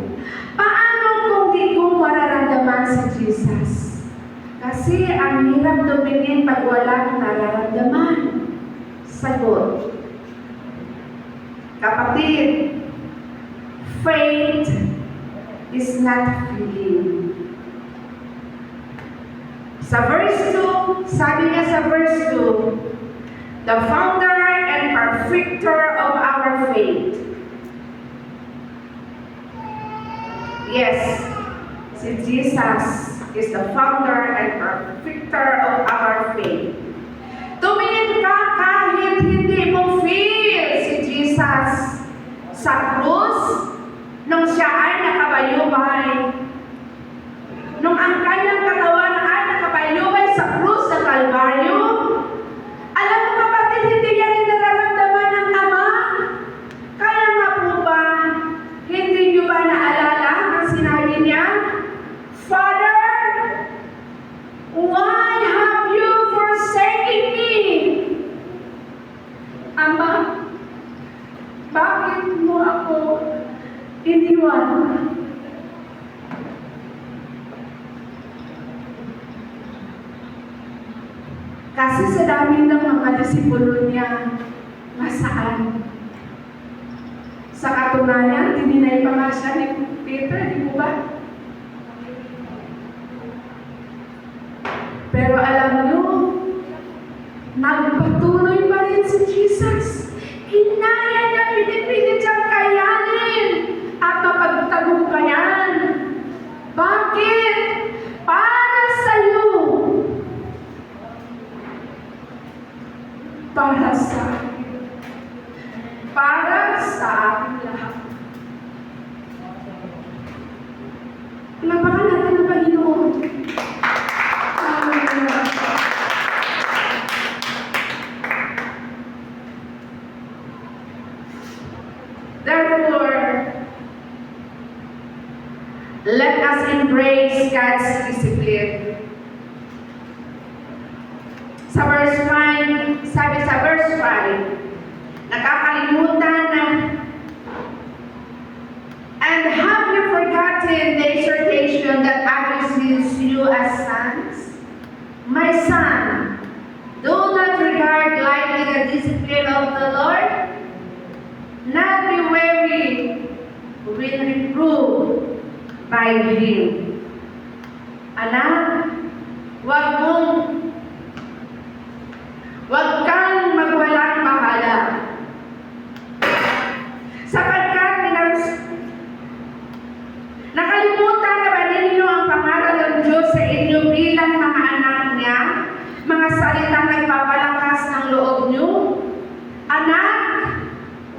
paano kung di ko mararamdaman si Jesus? Kasi ang hirap tumingin pag walang nararamdaman. Sagot. Kapatid, faith is not feeling. Sa verse 2, sabi niya sa verse 2, the founder and perfecter of our faith. Yes, si Jesus is the founder and perfecter of our faith. Tumingin ka kahit hindi mo feel si Jesus sa krus nung siya ay nakabayubay. Nung ang kanyang katawan ay nakabayubay sa krus ng Kalbaryo, alam mo kapatid, hindi niya rin nararamdaman ng Ama. Kaya nga po ba, hindi niyo ba naalala ang sinabi niya? Father, why have you forsaken me? Ama, bakit mo ako iniwan? Kasi sa dami ng mga disipulo niya, nasaan? Sa katunayan, dininay pa nga siya ni Peter, di mo ba? Pero alam nyo, nagpatuloy pa rin si Jesus. Hinaya niya, pinipilit siyang kayanin at mapagtagumpayan Pinapakan natin ang Panginoon. Hallelujah. Therefore, let us embrace God's discipline. Sa verse 5, sabi sa verse 5, nakakalimutan na, and have you forgotten the exhortation that addresses you as sons? My son, do not regard lightly the discipline of the Lord, not be weary when reproved by Him. Anak, Huwag kang magwalang bahala. Sapagkat nakalimutan na ba ninyo ang pangaral ng Diyos sa inyo bilang mga anak niya? Mga salitang nagpapalakas ng loob niyo? Anak,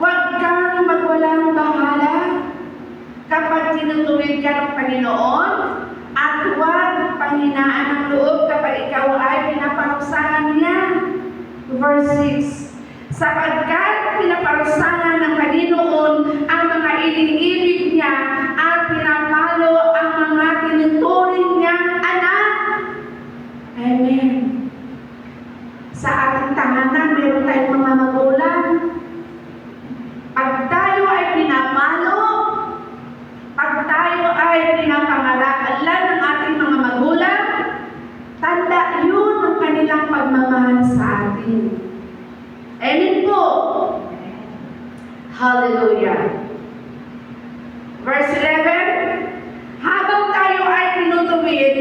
huwag kang magwalang bahala kapag tinutuwid ka ng Panginoon, at huwag panghinaan ng loob kapag ikaw ay pinaparusahan niya. Verse 6, sapagkat pinaparusahan ng Panginoon ang mga iling-ibig niya at pinapalo ang mga tinuturing niyang anak. Amen. Sa ating tahanan, meron tayong mga magulang. Pag tayo ay pinapalo, pag tayo ay pinapangaralan ng ating mga magulang, tanda yun ang kanilang pagmamahal sa atin. Amen po. Hallelujah. Verse 11, habang tayo ay tinutuwid,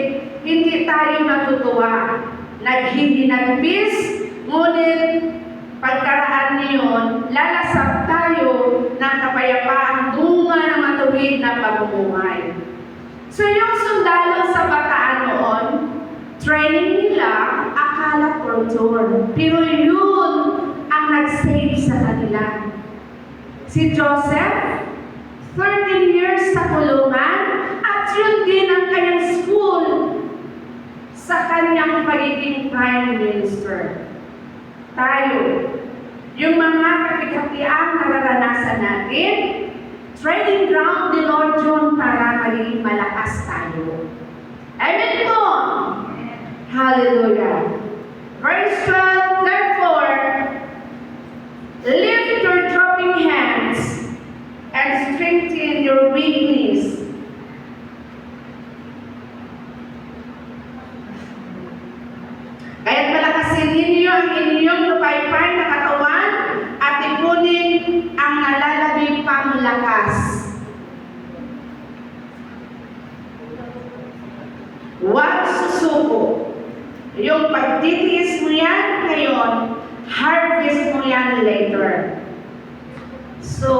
hindi tayo natutuwa. Naghihinagpis, ngunit pagkaraan niyon, lalasap tayo ng kapayapaang bunga ng matuwid na pamumuhay. So yung sundalo sa bataan noon, training nila, akala torture. Pero yun ang nag-save sa kanila. Si Joseph, 13 years sa kulungan, at yun din ang kanyang school sa kanyang pagiging prime minister. Tayo, yung mga kapikatiang nararanasan natin, training ground ni Lord John para maging malakas tayo. Amen po! Hallelujah. Verse 12, therefore, lift your dropping hands and strengthen your weak knees. Kaya't palakasin ninyo ang inyong lupaypay na katawan at ipunin ang nalalabing pang lakas. Huwag susuko. Yung pagtitiis mo yan ngayon, harvest mo yan later. So,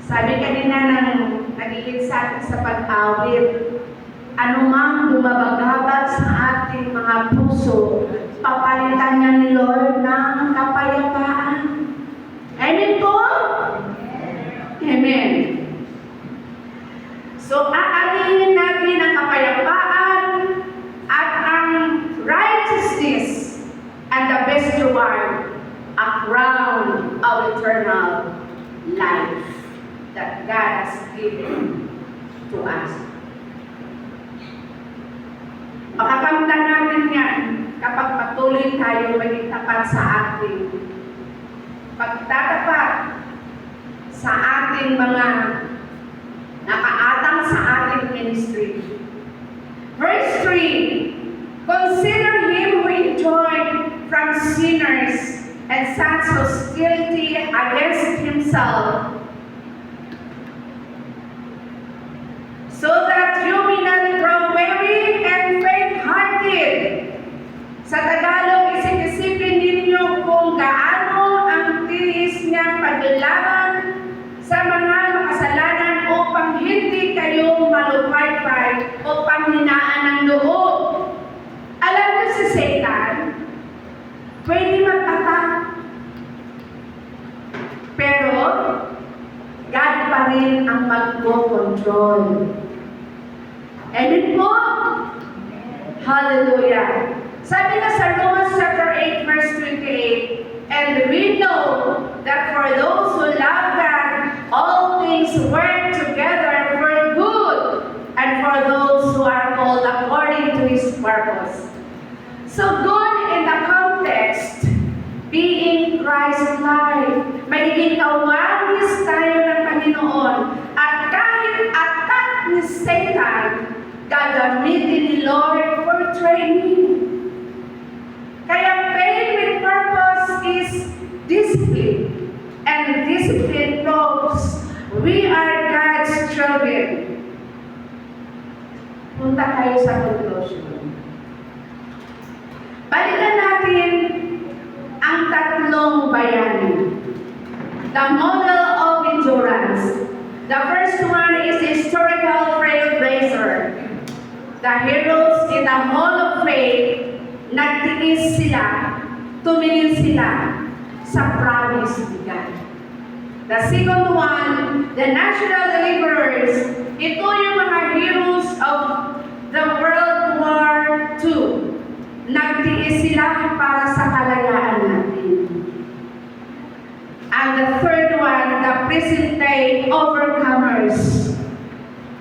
sabi kanina ng nagiging sa atin sa pag-awit, anumang bumabagabag sa ating mga puso, papalitan niya ni Lord ng kapayapaan. Amen po? Amen. So, aalihin natin ang kapayapaan at ang righteousness and the best reward, a crown of eternal life that God has given to us. Makakamtan natin yan kapag patuloy tayo maging tapat sa ating pagtatapat sa ating mga nakaatang sa ating ministry. Verse 3, consider him who enjoyed from sinners and such hostility against himself, so that you may not grow weary and faint-hearted. Sa Tagalog, isip-isipin ninyo kung gaano ang tiis niyang paglaban sa mga makasalanan upang hindi kayo malupaypay o panghinaan ng loob. Alam mo si Satan, pwede magtatak, pero God pa rin ang mag-control. Amen po? Hallelujah. Sabi na sa Romans chapter 8 verse 28, and we know that for those who love God, all things work together for good, and for those who are called according to His purpose. So good in the context, being Christ-like, magiging kawagis tayo ng Panginoon, at kahit attack ni Satan, gagamitin ni Lord for training. Kaya faith with purpose is discipline. And discipline proves we are God's children. Punta tayo sa conclusion. Balikan natin ang tatlong bayani. The model of endurance. The first one is historical trailblazer. The heroes in the Hall of Faith, nagtiis sila, tumingin sila sa promise ni God. The second one, the national deliverers. Ito yung mga heroes of the World War II. Nagtiis sila para sa kalayaan natin. And the third one, the present day overcomers.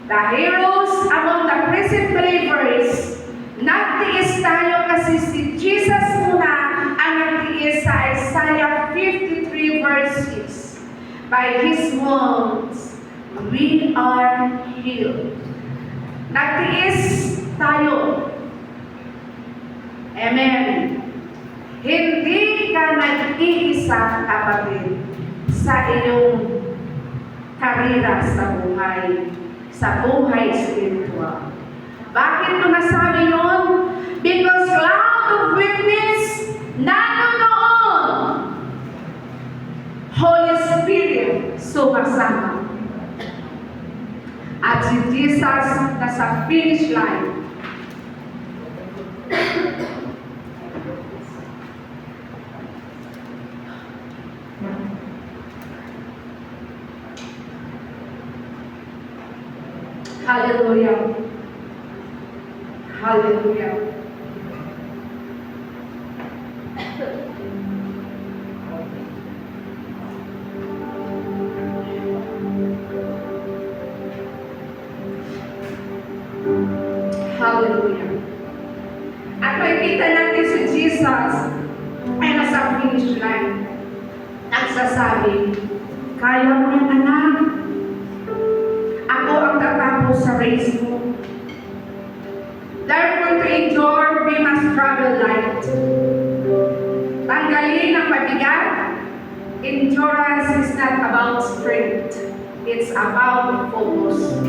The heroes among the present believers. Nagtiis tayo kasi si Jesus muna ang nagtiis sa Isaiah 53 verse 6. By His wounds, we are healed. Nagtiis tayo. Amen. Hindi ka nag-iisa, kapatid, sa iyong karera sa buhay spiritual. Bakit mo nasabi yun? Because cloud of witness, nanonood. Holy Spirit, sumasama. At si Jesus nasa finish line. Hallelujah. Hallelujah. Hallelujah. At makikita natin si Jesus ay nasa finish line. Nagsasabi, kaya mo yan, anak. Ako ang tatapos sa race mo. Therefore, to endure, we must travel light. Tanggalin ang mabigat. Endurance is not about strength. It's about focus.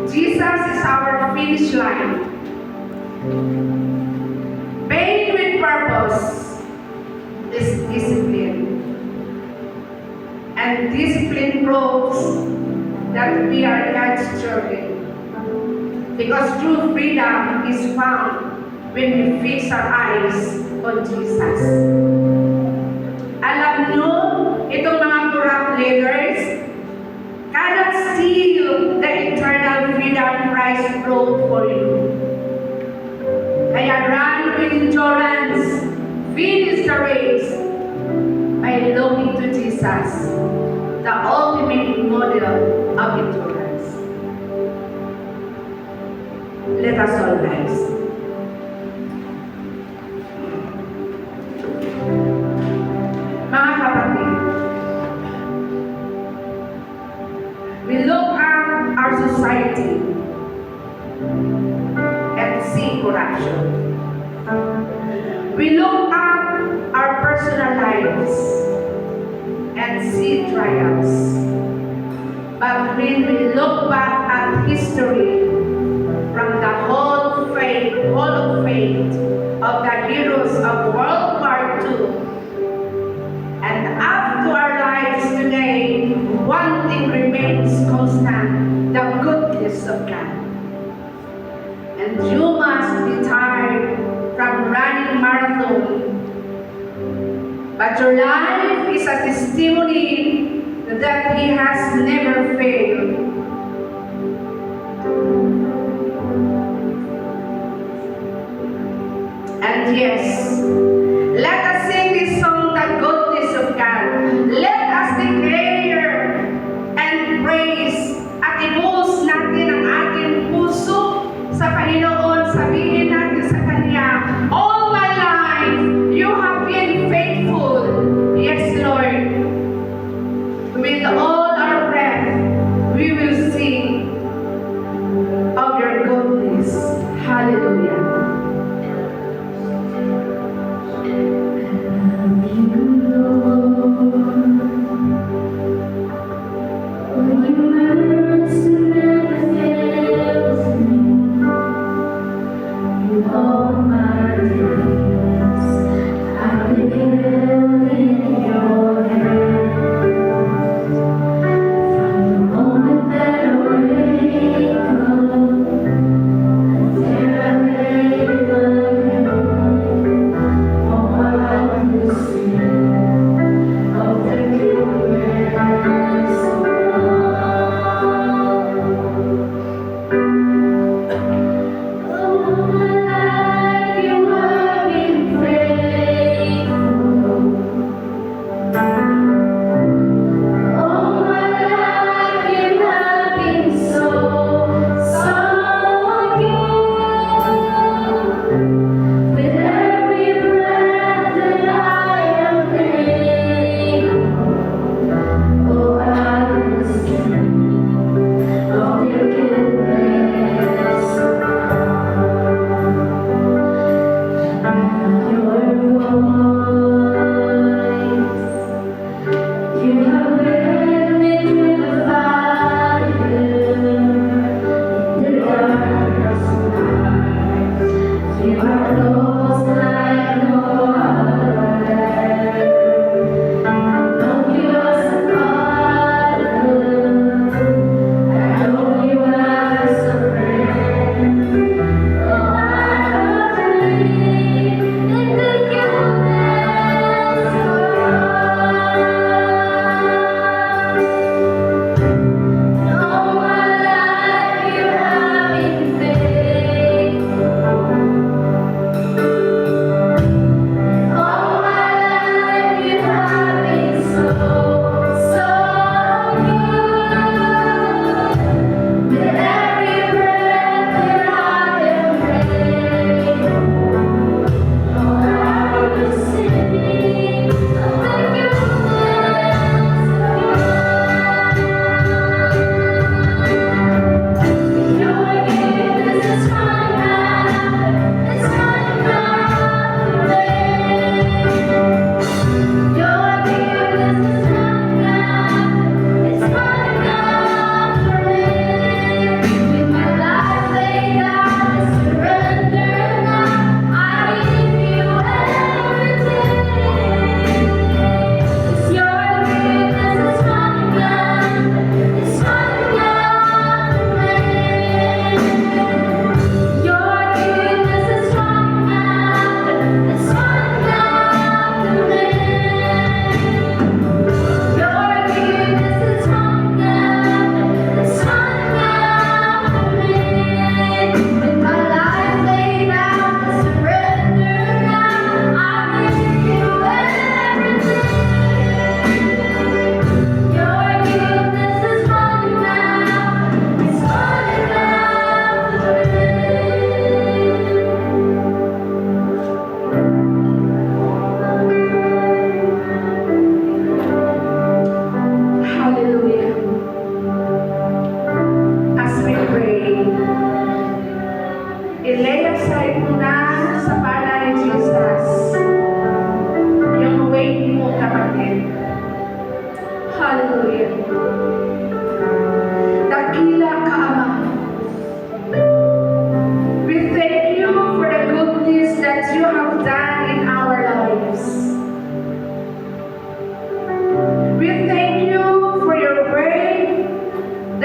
Jesus is our finish line. Pain with purpose is discipline. And discipline proves that we are God's children. Because true freedom is found when we fix our eyes on Jesus. Alam nyo, itong mga corrupt leaders cannot steal the eternal freedom Christ brought for you. Kaya run with endurance, finish the race by looking to Jesus, the ultimate model of endurance. Let us all rise. Mga kapatid, we look at our society and see corruption. We look at our personal lives and see trials. But when we look back at history, from the Hall of Faith of the heroes of World War II, and up to our lives today, one thing remains constant: the goodness of God. And you must be tired from running marathon, but your life is a testimony that He has never failed.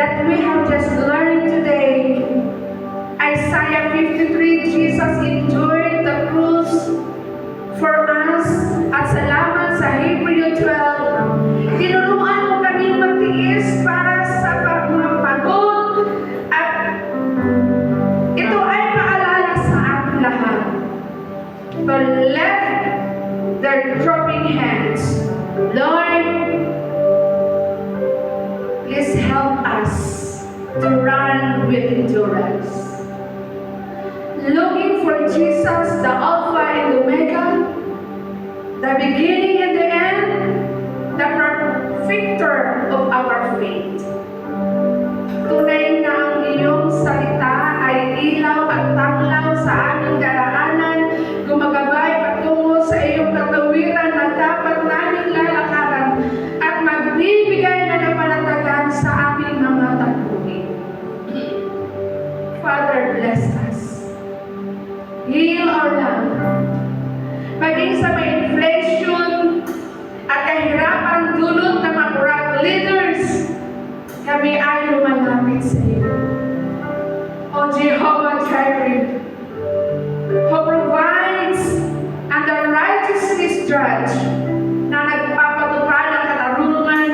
that we have just learned today. Isaiah 53, Jesus endured the cross for us. At salamat sa Hebrew 12, tinuruan mo kami magtiis para sa mga pagod at ito ay paalala sa ating lahat. To let their dropping hands. Lord, please help us to run with endurance. Looking for Jesus, the Alpha and Omega, the beginning and the end, the perfecter of our faith. Tunay na ang iyong salita ay ilaw at tanglaw sa aming daraanan, gumagabay patungo sa iyong katawiran na dapat naming lalakaran at magbibigay na kapanatagan sa aming mga tagpuin. Father, bless us. Heal our land. Maging sa may inflation at kahirapan dulot ng mga corrupt leaders, kami ay lumalapit sa iyo. O Jehovah Jireh, who provides and the righteousness judge na nagpapatupad ng katarungan,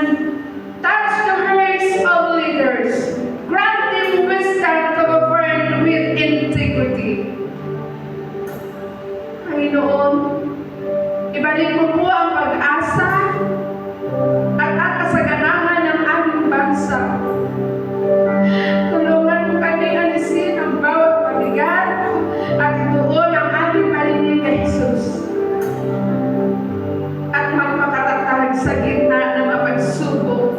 touch the hearts of leaders, grant them wisdom to govern with integrity. Panginoon, ibalik mo po ang pag-asa at ang kasaganahan ng aming bansa. Tulungan mo kami alisin ang bawat pabigat at ituon ang aming paningin kay Jesus. At magpakatatag sa gitna ng mga pagsubok.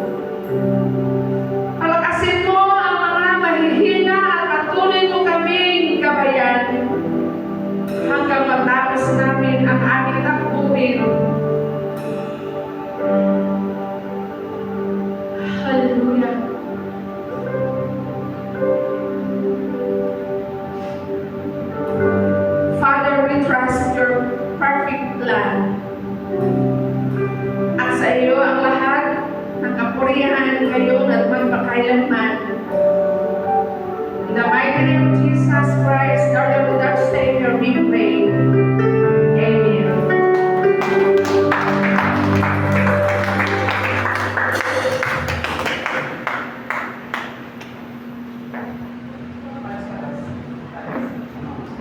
Palakasin mo ang mga mahihina at patuloy mo kaming gabayan hanggang matapos namin ang aming takbuhin. Hallelujah. Father, we trust your perfect plan. At sa iyo ang lahat ng kapurihan ngayon at magpakailanman. In the mighty name of Jesus Christ, our Lord and our Savior, we pray. Amen.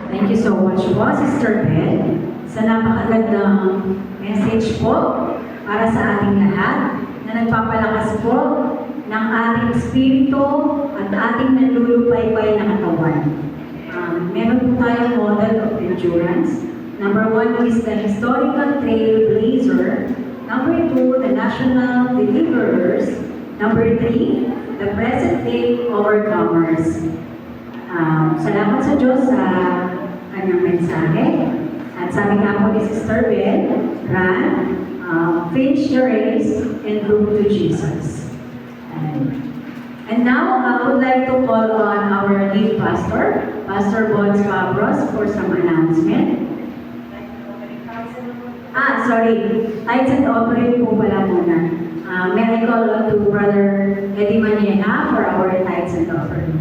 Thank you so much po, Sister Beth, sa napakagandang message po para sa ating lahat na nagpapalakas po ng ating espiritu at ating nalulupay-pay na katawan. Meron po tayong model of endurance. Number 1 is the historical trailblazer. Number 2, the national deliverers. Number 3, the present-day overcomers. Salamat sa Diyos sa kanyang mensahe. At sabi nga po ni Sister Beth, run, finish the race, and look to Jesus. And now, I would like to call on our lead pastor, Pastor Bones Cabros, for some announcement. Sorry. Tithes and offering po pala muna. May I call on to Brother Eddie Maniena for our tithes and offering.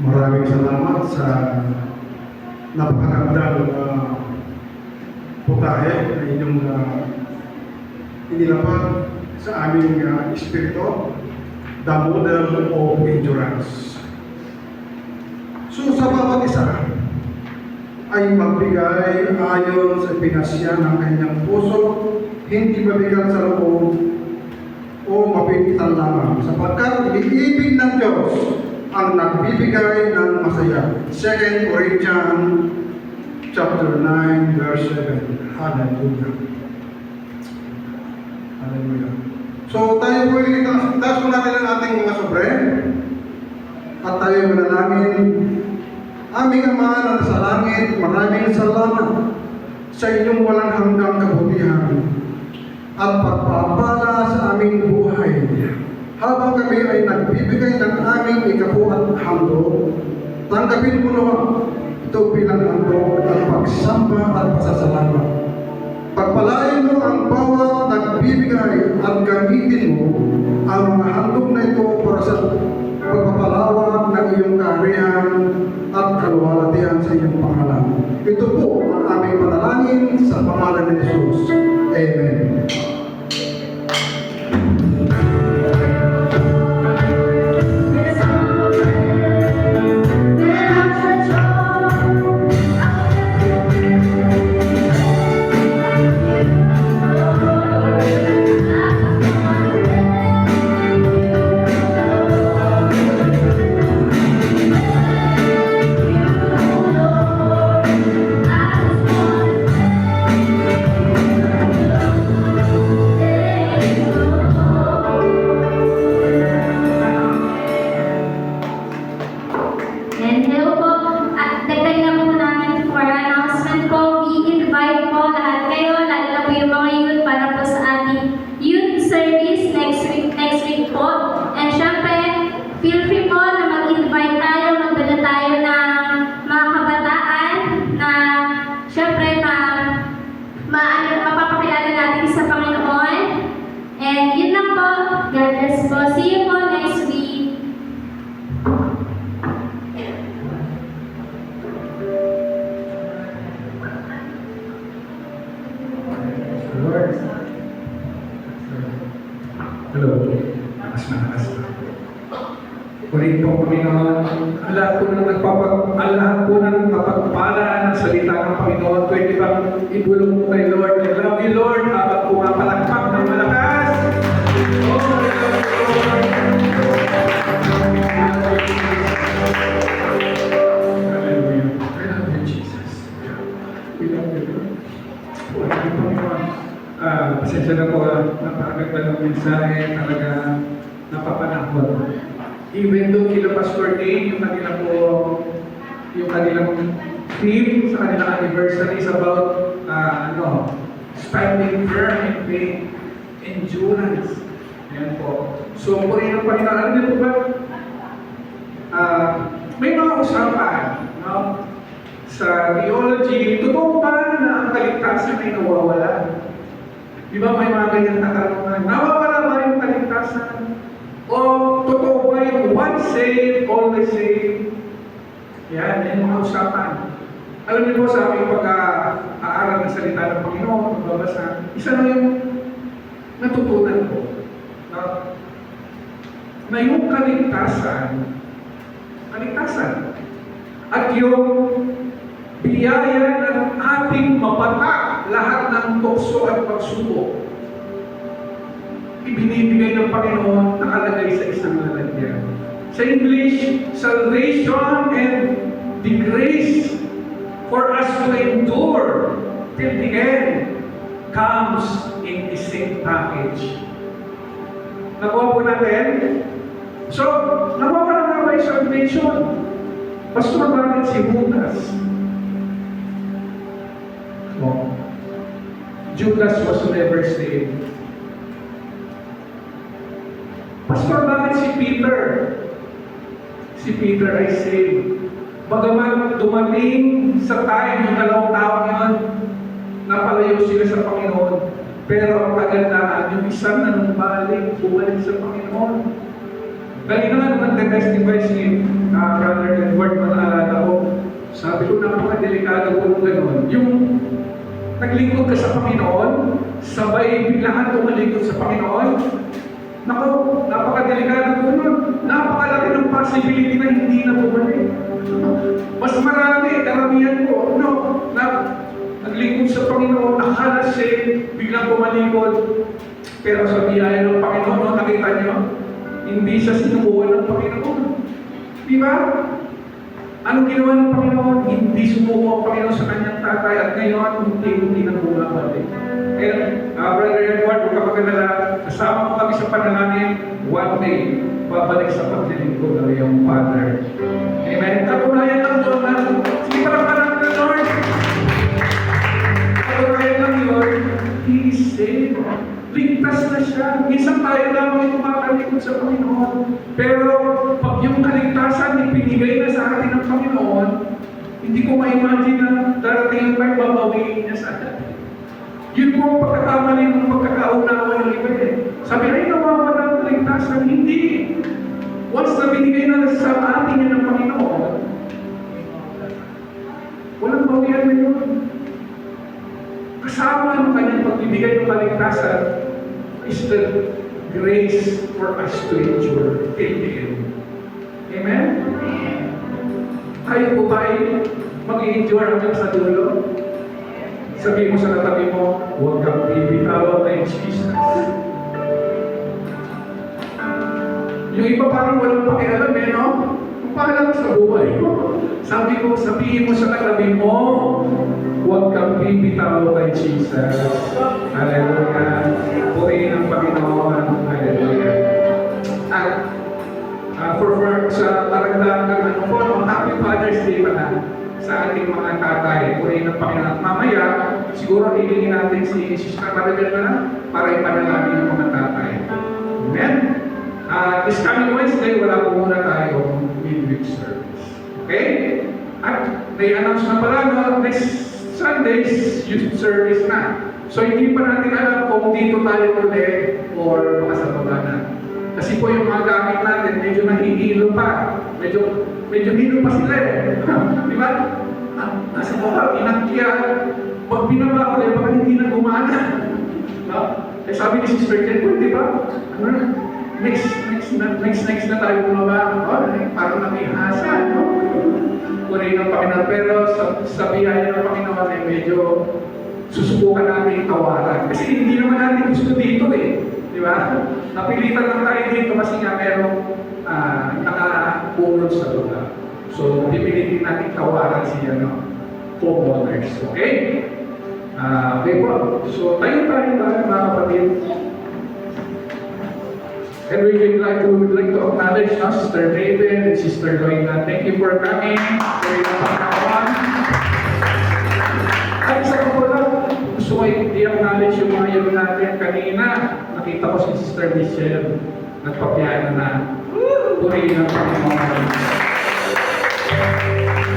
Maraming salamat sa napakagandang putahe na inyong inilapag sa aming espiritu, the model of endurance. So sa bawat isa ay magbigay ayon sa pinasya ng kanyang puso, hindi mabigat sa loob o mapingitan lamang, sapagkat iniibig ng Diyos ang nagbibigay ng masaya. 2 Corinthians chapter 9 verse 7. Hallelujah. Hallelujah. So tayo po taas po natin ang ating mga sobre at tayo manalangin. Aming Ama na nasa langit, maraming salamat sa inyong walang hanggang kabutihan at pagpapala sa aming buhay. habang kami ay nagbibigay ng aming ikabuhat handog, tanggapin mo naman ito bilang handog at pagsamba at pasasalamat. Pagpalain mo ang bawat nagbibigay at gamitin mo ang mga handog na ito para sa pagpapalawak ng iyong kaharian at kaluwalhatian sa iyong pangalan. Ito po ang aming panalangin sa pangalan ni Jesus. Amen. And hello po, at dagdag na po namin for announcement po, i-invite po lahat kayo, lalo na po yung mga youth para po sa ating youth service next week po. And syempre, feel free po na mag-invite tayo, magdala tayo ng mga kabataan na syempre mapapakilala natin sa Panginoon. And yun lang po, God bless po. See you po next week. Lord. Hello. Akas na. Purihin po Panginoon. Ang lahat po ng mapagpala ng salita ng Panginoon. Pwede bang ibulong mo kay Lord? I love you, Lord. Habang pumapalakpak ng malakas. Oh, I love you, Lord. Hallelujah. I love you, Jesus. We love you, Lord. Purihin po Panginoon. Pasensya na po, napakaganda ng mensahe, talaga napapanahon. Even though kila Pastor Dave, yung kanilang theme sa kanilang anniversary is about standing firm in faith, endurance. Ayan po. So, purihin ang Panginoon. Alam niyo po ba? May mga usapan, no? Sa theology, totoo ba na ang kaligtasan ay nawawala? Di ba may mga ganyan na katanungan? Nawawala ba yung kaligtasan? O totoo ba yung once saved, always saved? Yan mga usapan. Alam niyo po sa aming pag-aaral ng salita ng Panginoon, magbabasa, isa na yung natutunan ko. Na yung kaligtasan, at yung biyaya ng ating mapata lahat ng tukso at pagsubok, ibinibigay ng Panginoon nakalagay sa isang lalagyan. Sa English, salvation and the grace for us to endure till the end comes in the same package. Nakuha po natin? So, nawawala na ba yung salvation? Pastor, bakit si Judas? Oh. Judas was never saved. Pastor, bakit si Peter? Si Peter ay saved. Bagaman dumating sa time yung dalawang taong yun, napalayo sila sa Panginoon. Pero ang kagandaan, yung isang nanumbalik, bumalik sa Panginoon. Kanina nga nung nagte-testify si Brother Edward, naalala ko, sabi ko, napakadelikado po nung gano'n. Yung naglingkod ka sa Panginoon, sabay biglaan tumalikod sa Panginoon, naku, napakadelikado po nun. Napakalaki ng possibility na hindi na bumalik. Mas marami, karamihan po, naglingkod sa Panginoon, akala safe, biglang pumalikod. Pero sa biyaya ng Panginoon, nakita niyo, hindi siya sinubukan ng Panginoon. Di ba? Anong ginawa ng Panginoon? Hindi sumuko ang Panginoon sa kanyang tatay at ngayon, hindi na bumabalik. And Brother Edward, huwag ka magkalala, kasama mo kami sa panalangin, one day, babalik sa paglilingkod ng iyong Father. Amen. Katunayan lang doon na, sige parang ng Lord. Katunayan lang yun, He is saved. Ligtas na siya. Minsan tayo lamang yung tumatalik maglingkod sa Panginoon. Pero pag yung kaligtasan ipinigay na sa atin ng Panginoon, hindi ko ma-imagine na darating pa babawiin niya sa atin. Yun po ang pagkakamali ng pagkakaunawa ng iba eh. Sabi ay nawawala ang kaligtasan. Hindi. Once na binigay na sa atin yan ng Panginoon, walang bawian na yun. Kasama ng kanyang pagbibigay ng kaligtasan is the grace for us to endure till the end. Amen? Tayo po ba ay mag-i-endure hanggang sa dulo? Sabi mo sa katabi mo, huwag kang bibitawan kay Jesus. Yung iba parang walang pakialam eh, no? Kung pakialam sa buhay mo. Sabi ko, sabihin mo sa katabi mo, huwag kang bibitaw kay Jesus. Hallelujah. Purihin ang Panginoon. Hallelujah. At sa karagdagan ng ano po, Happy Father's Day pala sa ating mga tatay. Purihin ang Panginoon. At mamaya, siguro hihingin natin si Sister Maribel na para ipanalangin ang mga tatay. Amen? This coming Wednesday, wala po muna tayong midweek service. Okay? At may announce na pala, no, next Sundays, youth service na. So hindi pa natin alam kung dito tayo ulit or baka sa baba na. Kasi po yung mga gamit natin, medyo nahihilo pa. Medyo hilo pa sila eh. Di ba? Nasa baba, inakya. Pag binaba ko eh, baka hindi na gumana. No? Eh sabi ni Sister Jen, di ba? Ano na? Next na tayo bumaba. Oh, parang nakihasa, no? Purihin ng Panginoon. Pero sa biyaya ng Panginoon ay medyo susubukan natin tawaran. Kasi hindi naman natin gusto dito eh. Di ba? Napilitan lang tayo dito kasi nga merong nakapulot sa lugar. So, pipilitin natin tawaran siya, no? Co-owners. Okay? Okay po. So, tayo mga kapatid. And we would like to acknowledge Sister David and Sister Loina. Thank you for coming. At isa ko po lang, gusto ko i-acknowledge yung mga yun natin kanina. Nakita ko si Sister Michelle. Nagpapiano na. Purihin ang Panginoon.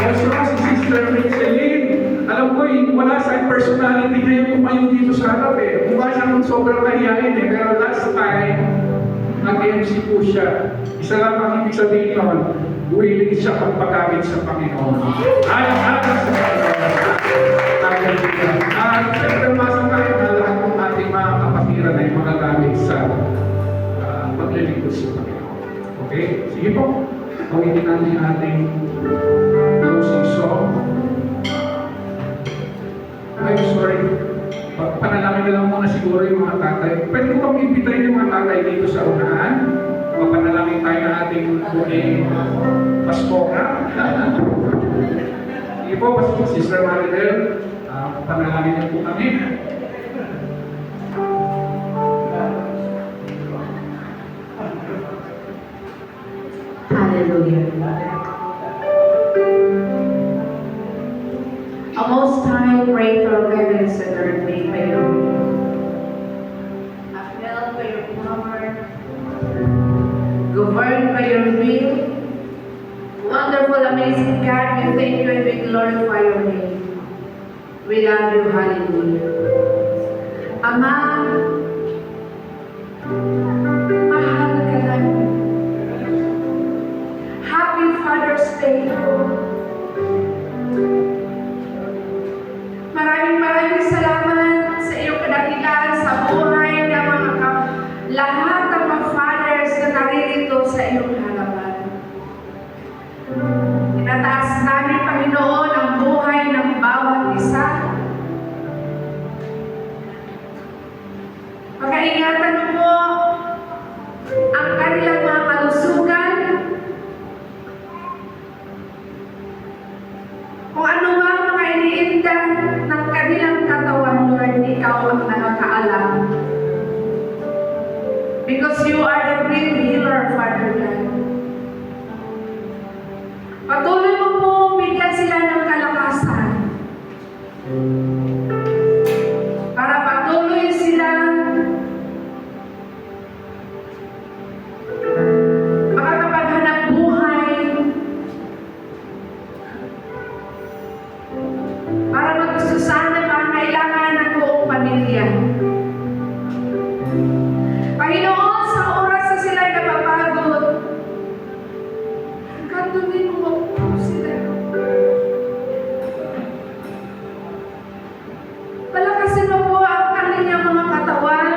Also, si Sister Micheline. Alam ko, wala sa personality niya yung kumayo dito sa harap eh. Mukha siyang sobrang kahiyain eh. Pero last time, nag-MC po siya. Isa lang ang ibig sabihin noon, willing siya pagpagamit sa Panginoon. Ayaw sa Panginoon. At siyempre, masang tayo na lahat ng ating mga kapatiran ay magagamit sa paglilingkod sa Panginoon. Okay? Sige po. Kawitin natin yung ating closing song. I'm sorry. Panalangin na lang muna siguro yung mga tatay. Pwede ko bang ibitayin yung mga tatay dito sa unahan? Panalangin tayo ng ating buking Pastora. Sige po, Sister Maribel, panalangin niyo po kami. Hallelujah. A most high, greater, heavens and earth made by your will. Upheld by your power, governed by your will. Wonderful, amazing God, we thank you and we glorify your name. We love you, hallelujah. Ama, mahal ka namin. Happy Father's Day, Maraming salamat sa iyong kadakilaan sa buhay ng mga lahat ng mga fathers na naririto sa iyong harapan. Tinataas namin, Panginoon, ang buhay ng bawat isa. Pagkaingatan mo ang kanilang mga kalusugan, kung ano man mga iniindan ng kanilang katawan, Lord, ikaw ang nakakaalam. Because you are the great healer, Father God. Patuloy mo po bigyan sila ng kalakasan para patuloy silang pamilya. Panginoon, sa oras na sila'y napapagod, kandunin mo po sila. Palakasin mo po ang kanilang mga katawan.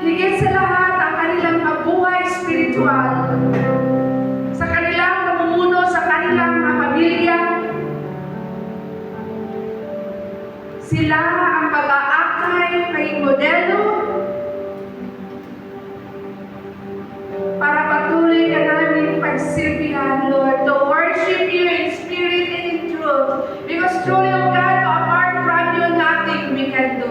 Higit sa lahat, ang kanilang mabuhay spiritual. Sa kanilang namumuno, sa kanilang mga pamilya. Sila ang pag-aakay, maging modelo para patuloy ka namin pagsilbihan, Lord, to worship you in spirit and in truth. Because truly, O God, apart from you, nothing we can do.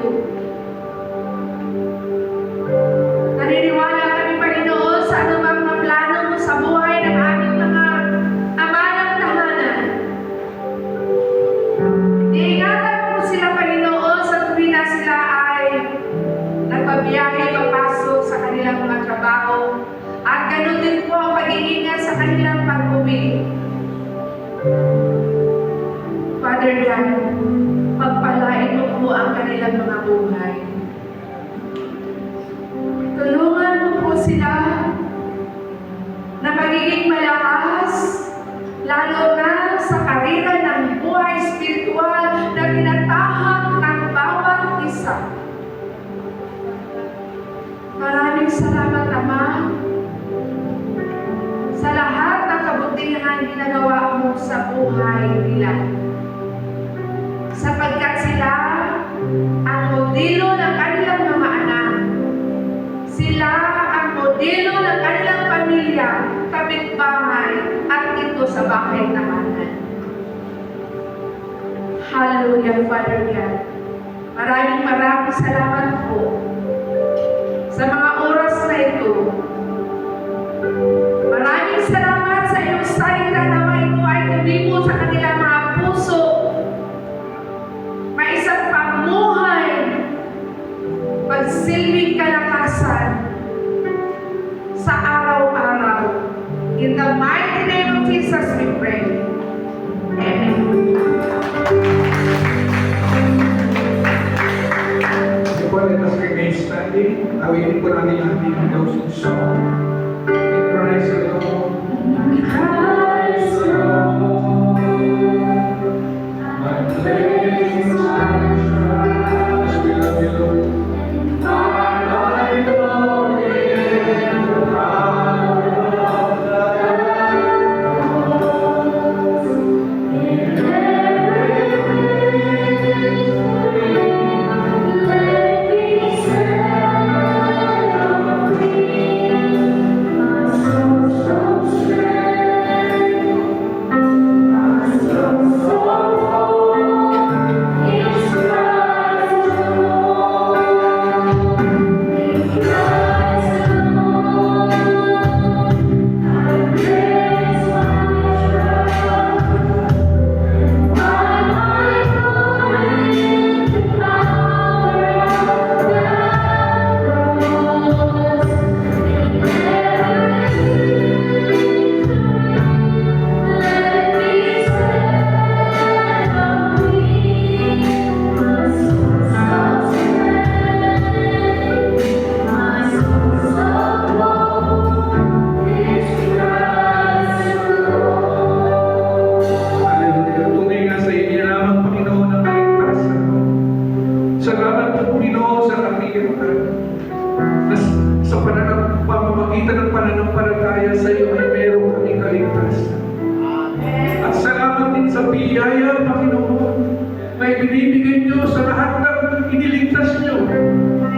Naniniwala kami, Panginoon, sa anumang mga plano mo sa buhay ng aming mga ama ng tahanan. Iingatan mo sila, Panginoon, sa tuwing na sila ay nagbabiyahe papasok sa kanilang mga trabaho. At ganun din po ang pag-iingat sa kanilang pag-uwi. Father God, pagpalain mo po ang kanilang mga buhay. Tulungan mo po sila na magiging malakas, lalo na sa karera ng buhay spiritual na tinatahak ng bawat isa. Maraming salamat, Ama, sa lahat ng kabutihan ginagawa mo sa buhay nila. Sapagkat sila ang modelo ng kanilang mga anak. Sila ang modelo ng kanilang pamilya, kapitbahay, at dito sa bahay tahanan. Hallelujah, Father God. Maraming salamat po sa mga oras na ito. Maraming salamat sa iyong salita na ito ay tumibo sa kanilang mga puso. May isang pamuhay, pagsilbing kalakasan sa araw-araw. In the mighty name of Jesus we pray. Amen. Before let us remain standing, awaiting po natin yung ating closing song. In Christ alone. Christ alone, My place, my trust, we love you, Lord. find my glory in the power of the cross. In every victory, let me stand free. My soul's so strength, my soul's so full, is Christ alone. In Christ alone, I place my trust, and find my glory in the power of the cross. In every victory, let me stand free. My soul's so strength, my soul's so full, is Christ alone. Hallelujah. Tunay nga sa inyo lamang, Panginoon, ang kaligtasan mo. Salamat po, Panginoon, sa kapigitan. Na sa pamamagitan ng pananampalataya sa iyo ay meron kami kaligtasan. At salamat din sa biyaya, Panginoon, na ibinibigay niyo sa lahat ng iniligtas niyo,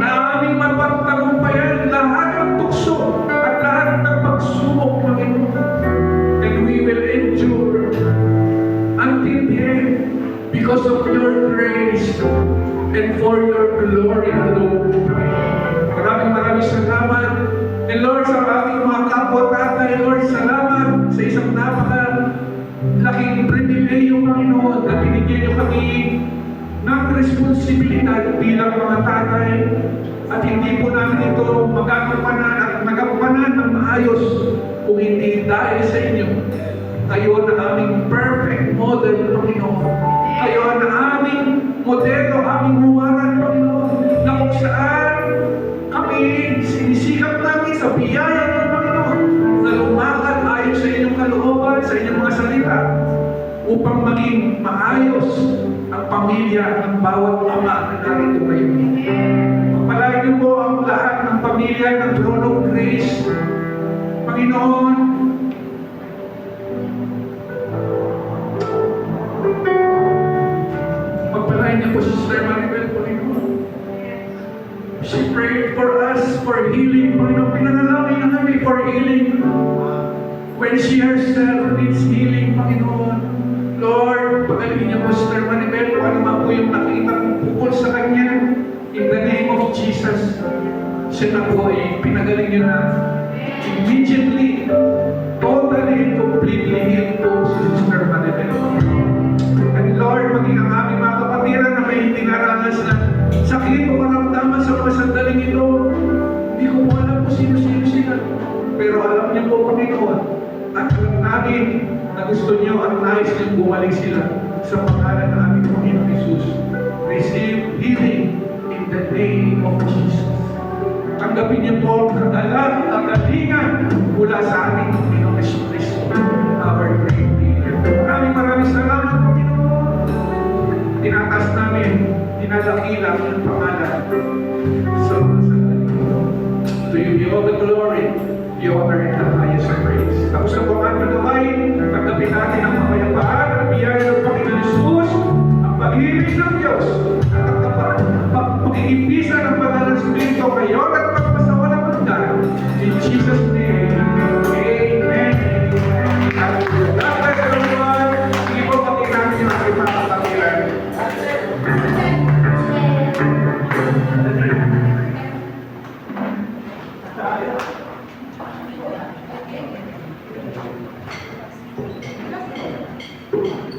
na aming mapagtagumpayan lahat ng tukso at lahat ng pagsubok, Panginoon. And we will endure until the end because of your grace and for your glory alone. Maraming salamat. And Lord, sa ating mga kapwa-tatay, Lord, salamat sa isang laking pribileyo, Panginoon, na binigyan niyo kami ng responsibilidad bilang mga tatay at hindi po namin ito magagampanan at nagampanan ng maayos kung hindi dahil sa inyo. Kayo na aming perfect model, Panginoon. Kayo na aming modelo, aming huwag sila upang maging maayos ang pamilya ng bawat ama na narito ngayon. Pagpalain niyo po ang lahat ng pamilya ng Throne of Grace. Panginoon, pagpalain niyo po si Sister Maribel, Panginoon. She prayed for us for healing. Panginoon, pinanalangin na namin for healing. When she herself needs healing, Panginoon. Lord, pagalingin niyo po si Sister Maribel kung ano man po yung nakita kong bukol sa kanya. In the name of Jesus, siya na po ay pinagaling niyo na immediately, totally and completely healed po si Sister Maribel. And Lord, maging ang aming mga kapatiran na may tinaranas na sakit o karamdaman sa mga sandaling ito, hindi ko po alam kung sino-sino sila. Pero alam niyo po, Panginoon, at alam namin na gusto niyo at nais niyo bumalik sila sa pangalan ng aming Panginoon Jesus. Receive healing in the name of Jesus. Tanggapin niyo po ang kagalang at kalingan mula sa aming Panginoon Jesus, our great leader. Maraming salamat, Panginoon. Tinatas namin, dinadakila ang pangalan sa mga sandali. To you be all the glory, the honor, and the highest praise. Tapos na po ang ating gawain, tanggapin natin ang kapayapaan at biyaya ng Panginoon Jesus, ang pag-ibig ng Diyos, at ang pag-iimbisa ng Banal na Espiritu ngayon at pagpasawalang hanggan. In Jesus' name, Amen. Hallelujah. God bless everyone. Sige po, pati namin yung ating mga kapatiran. Yes.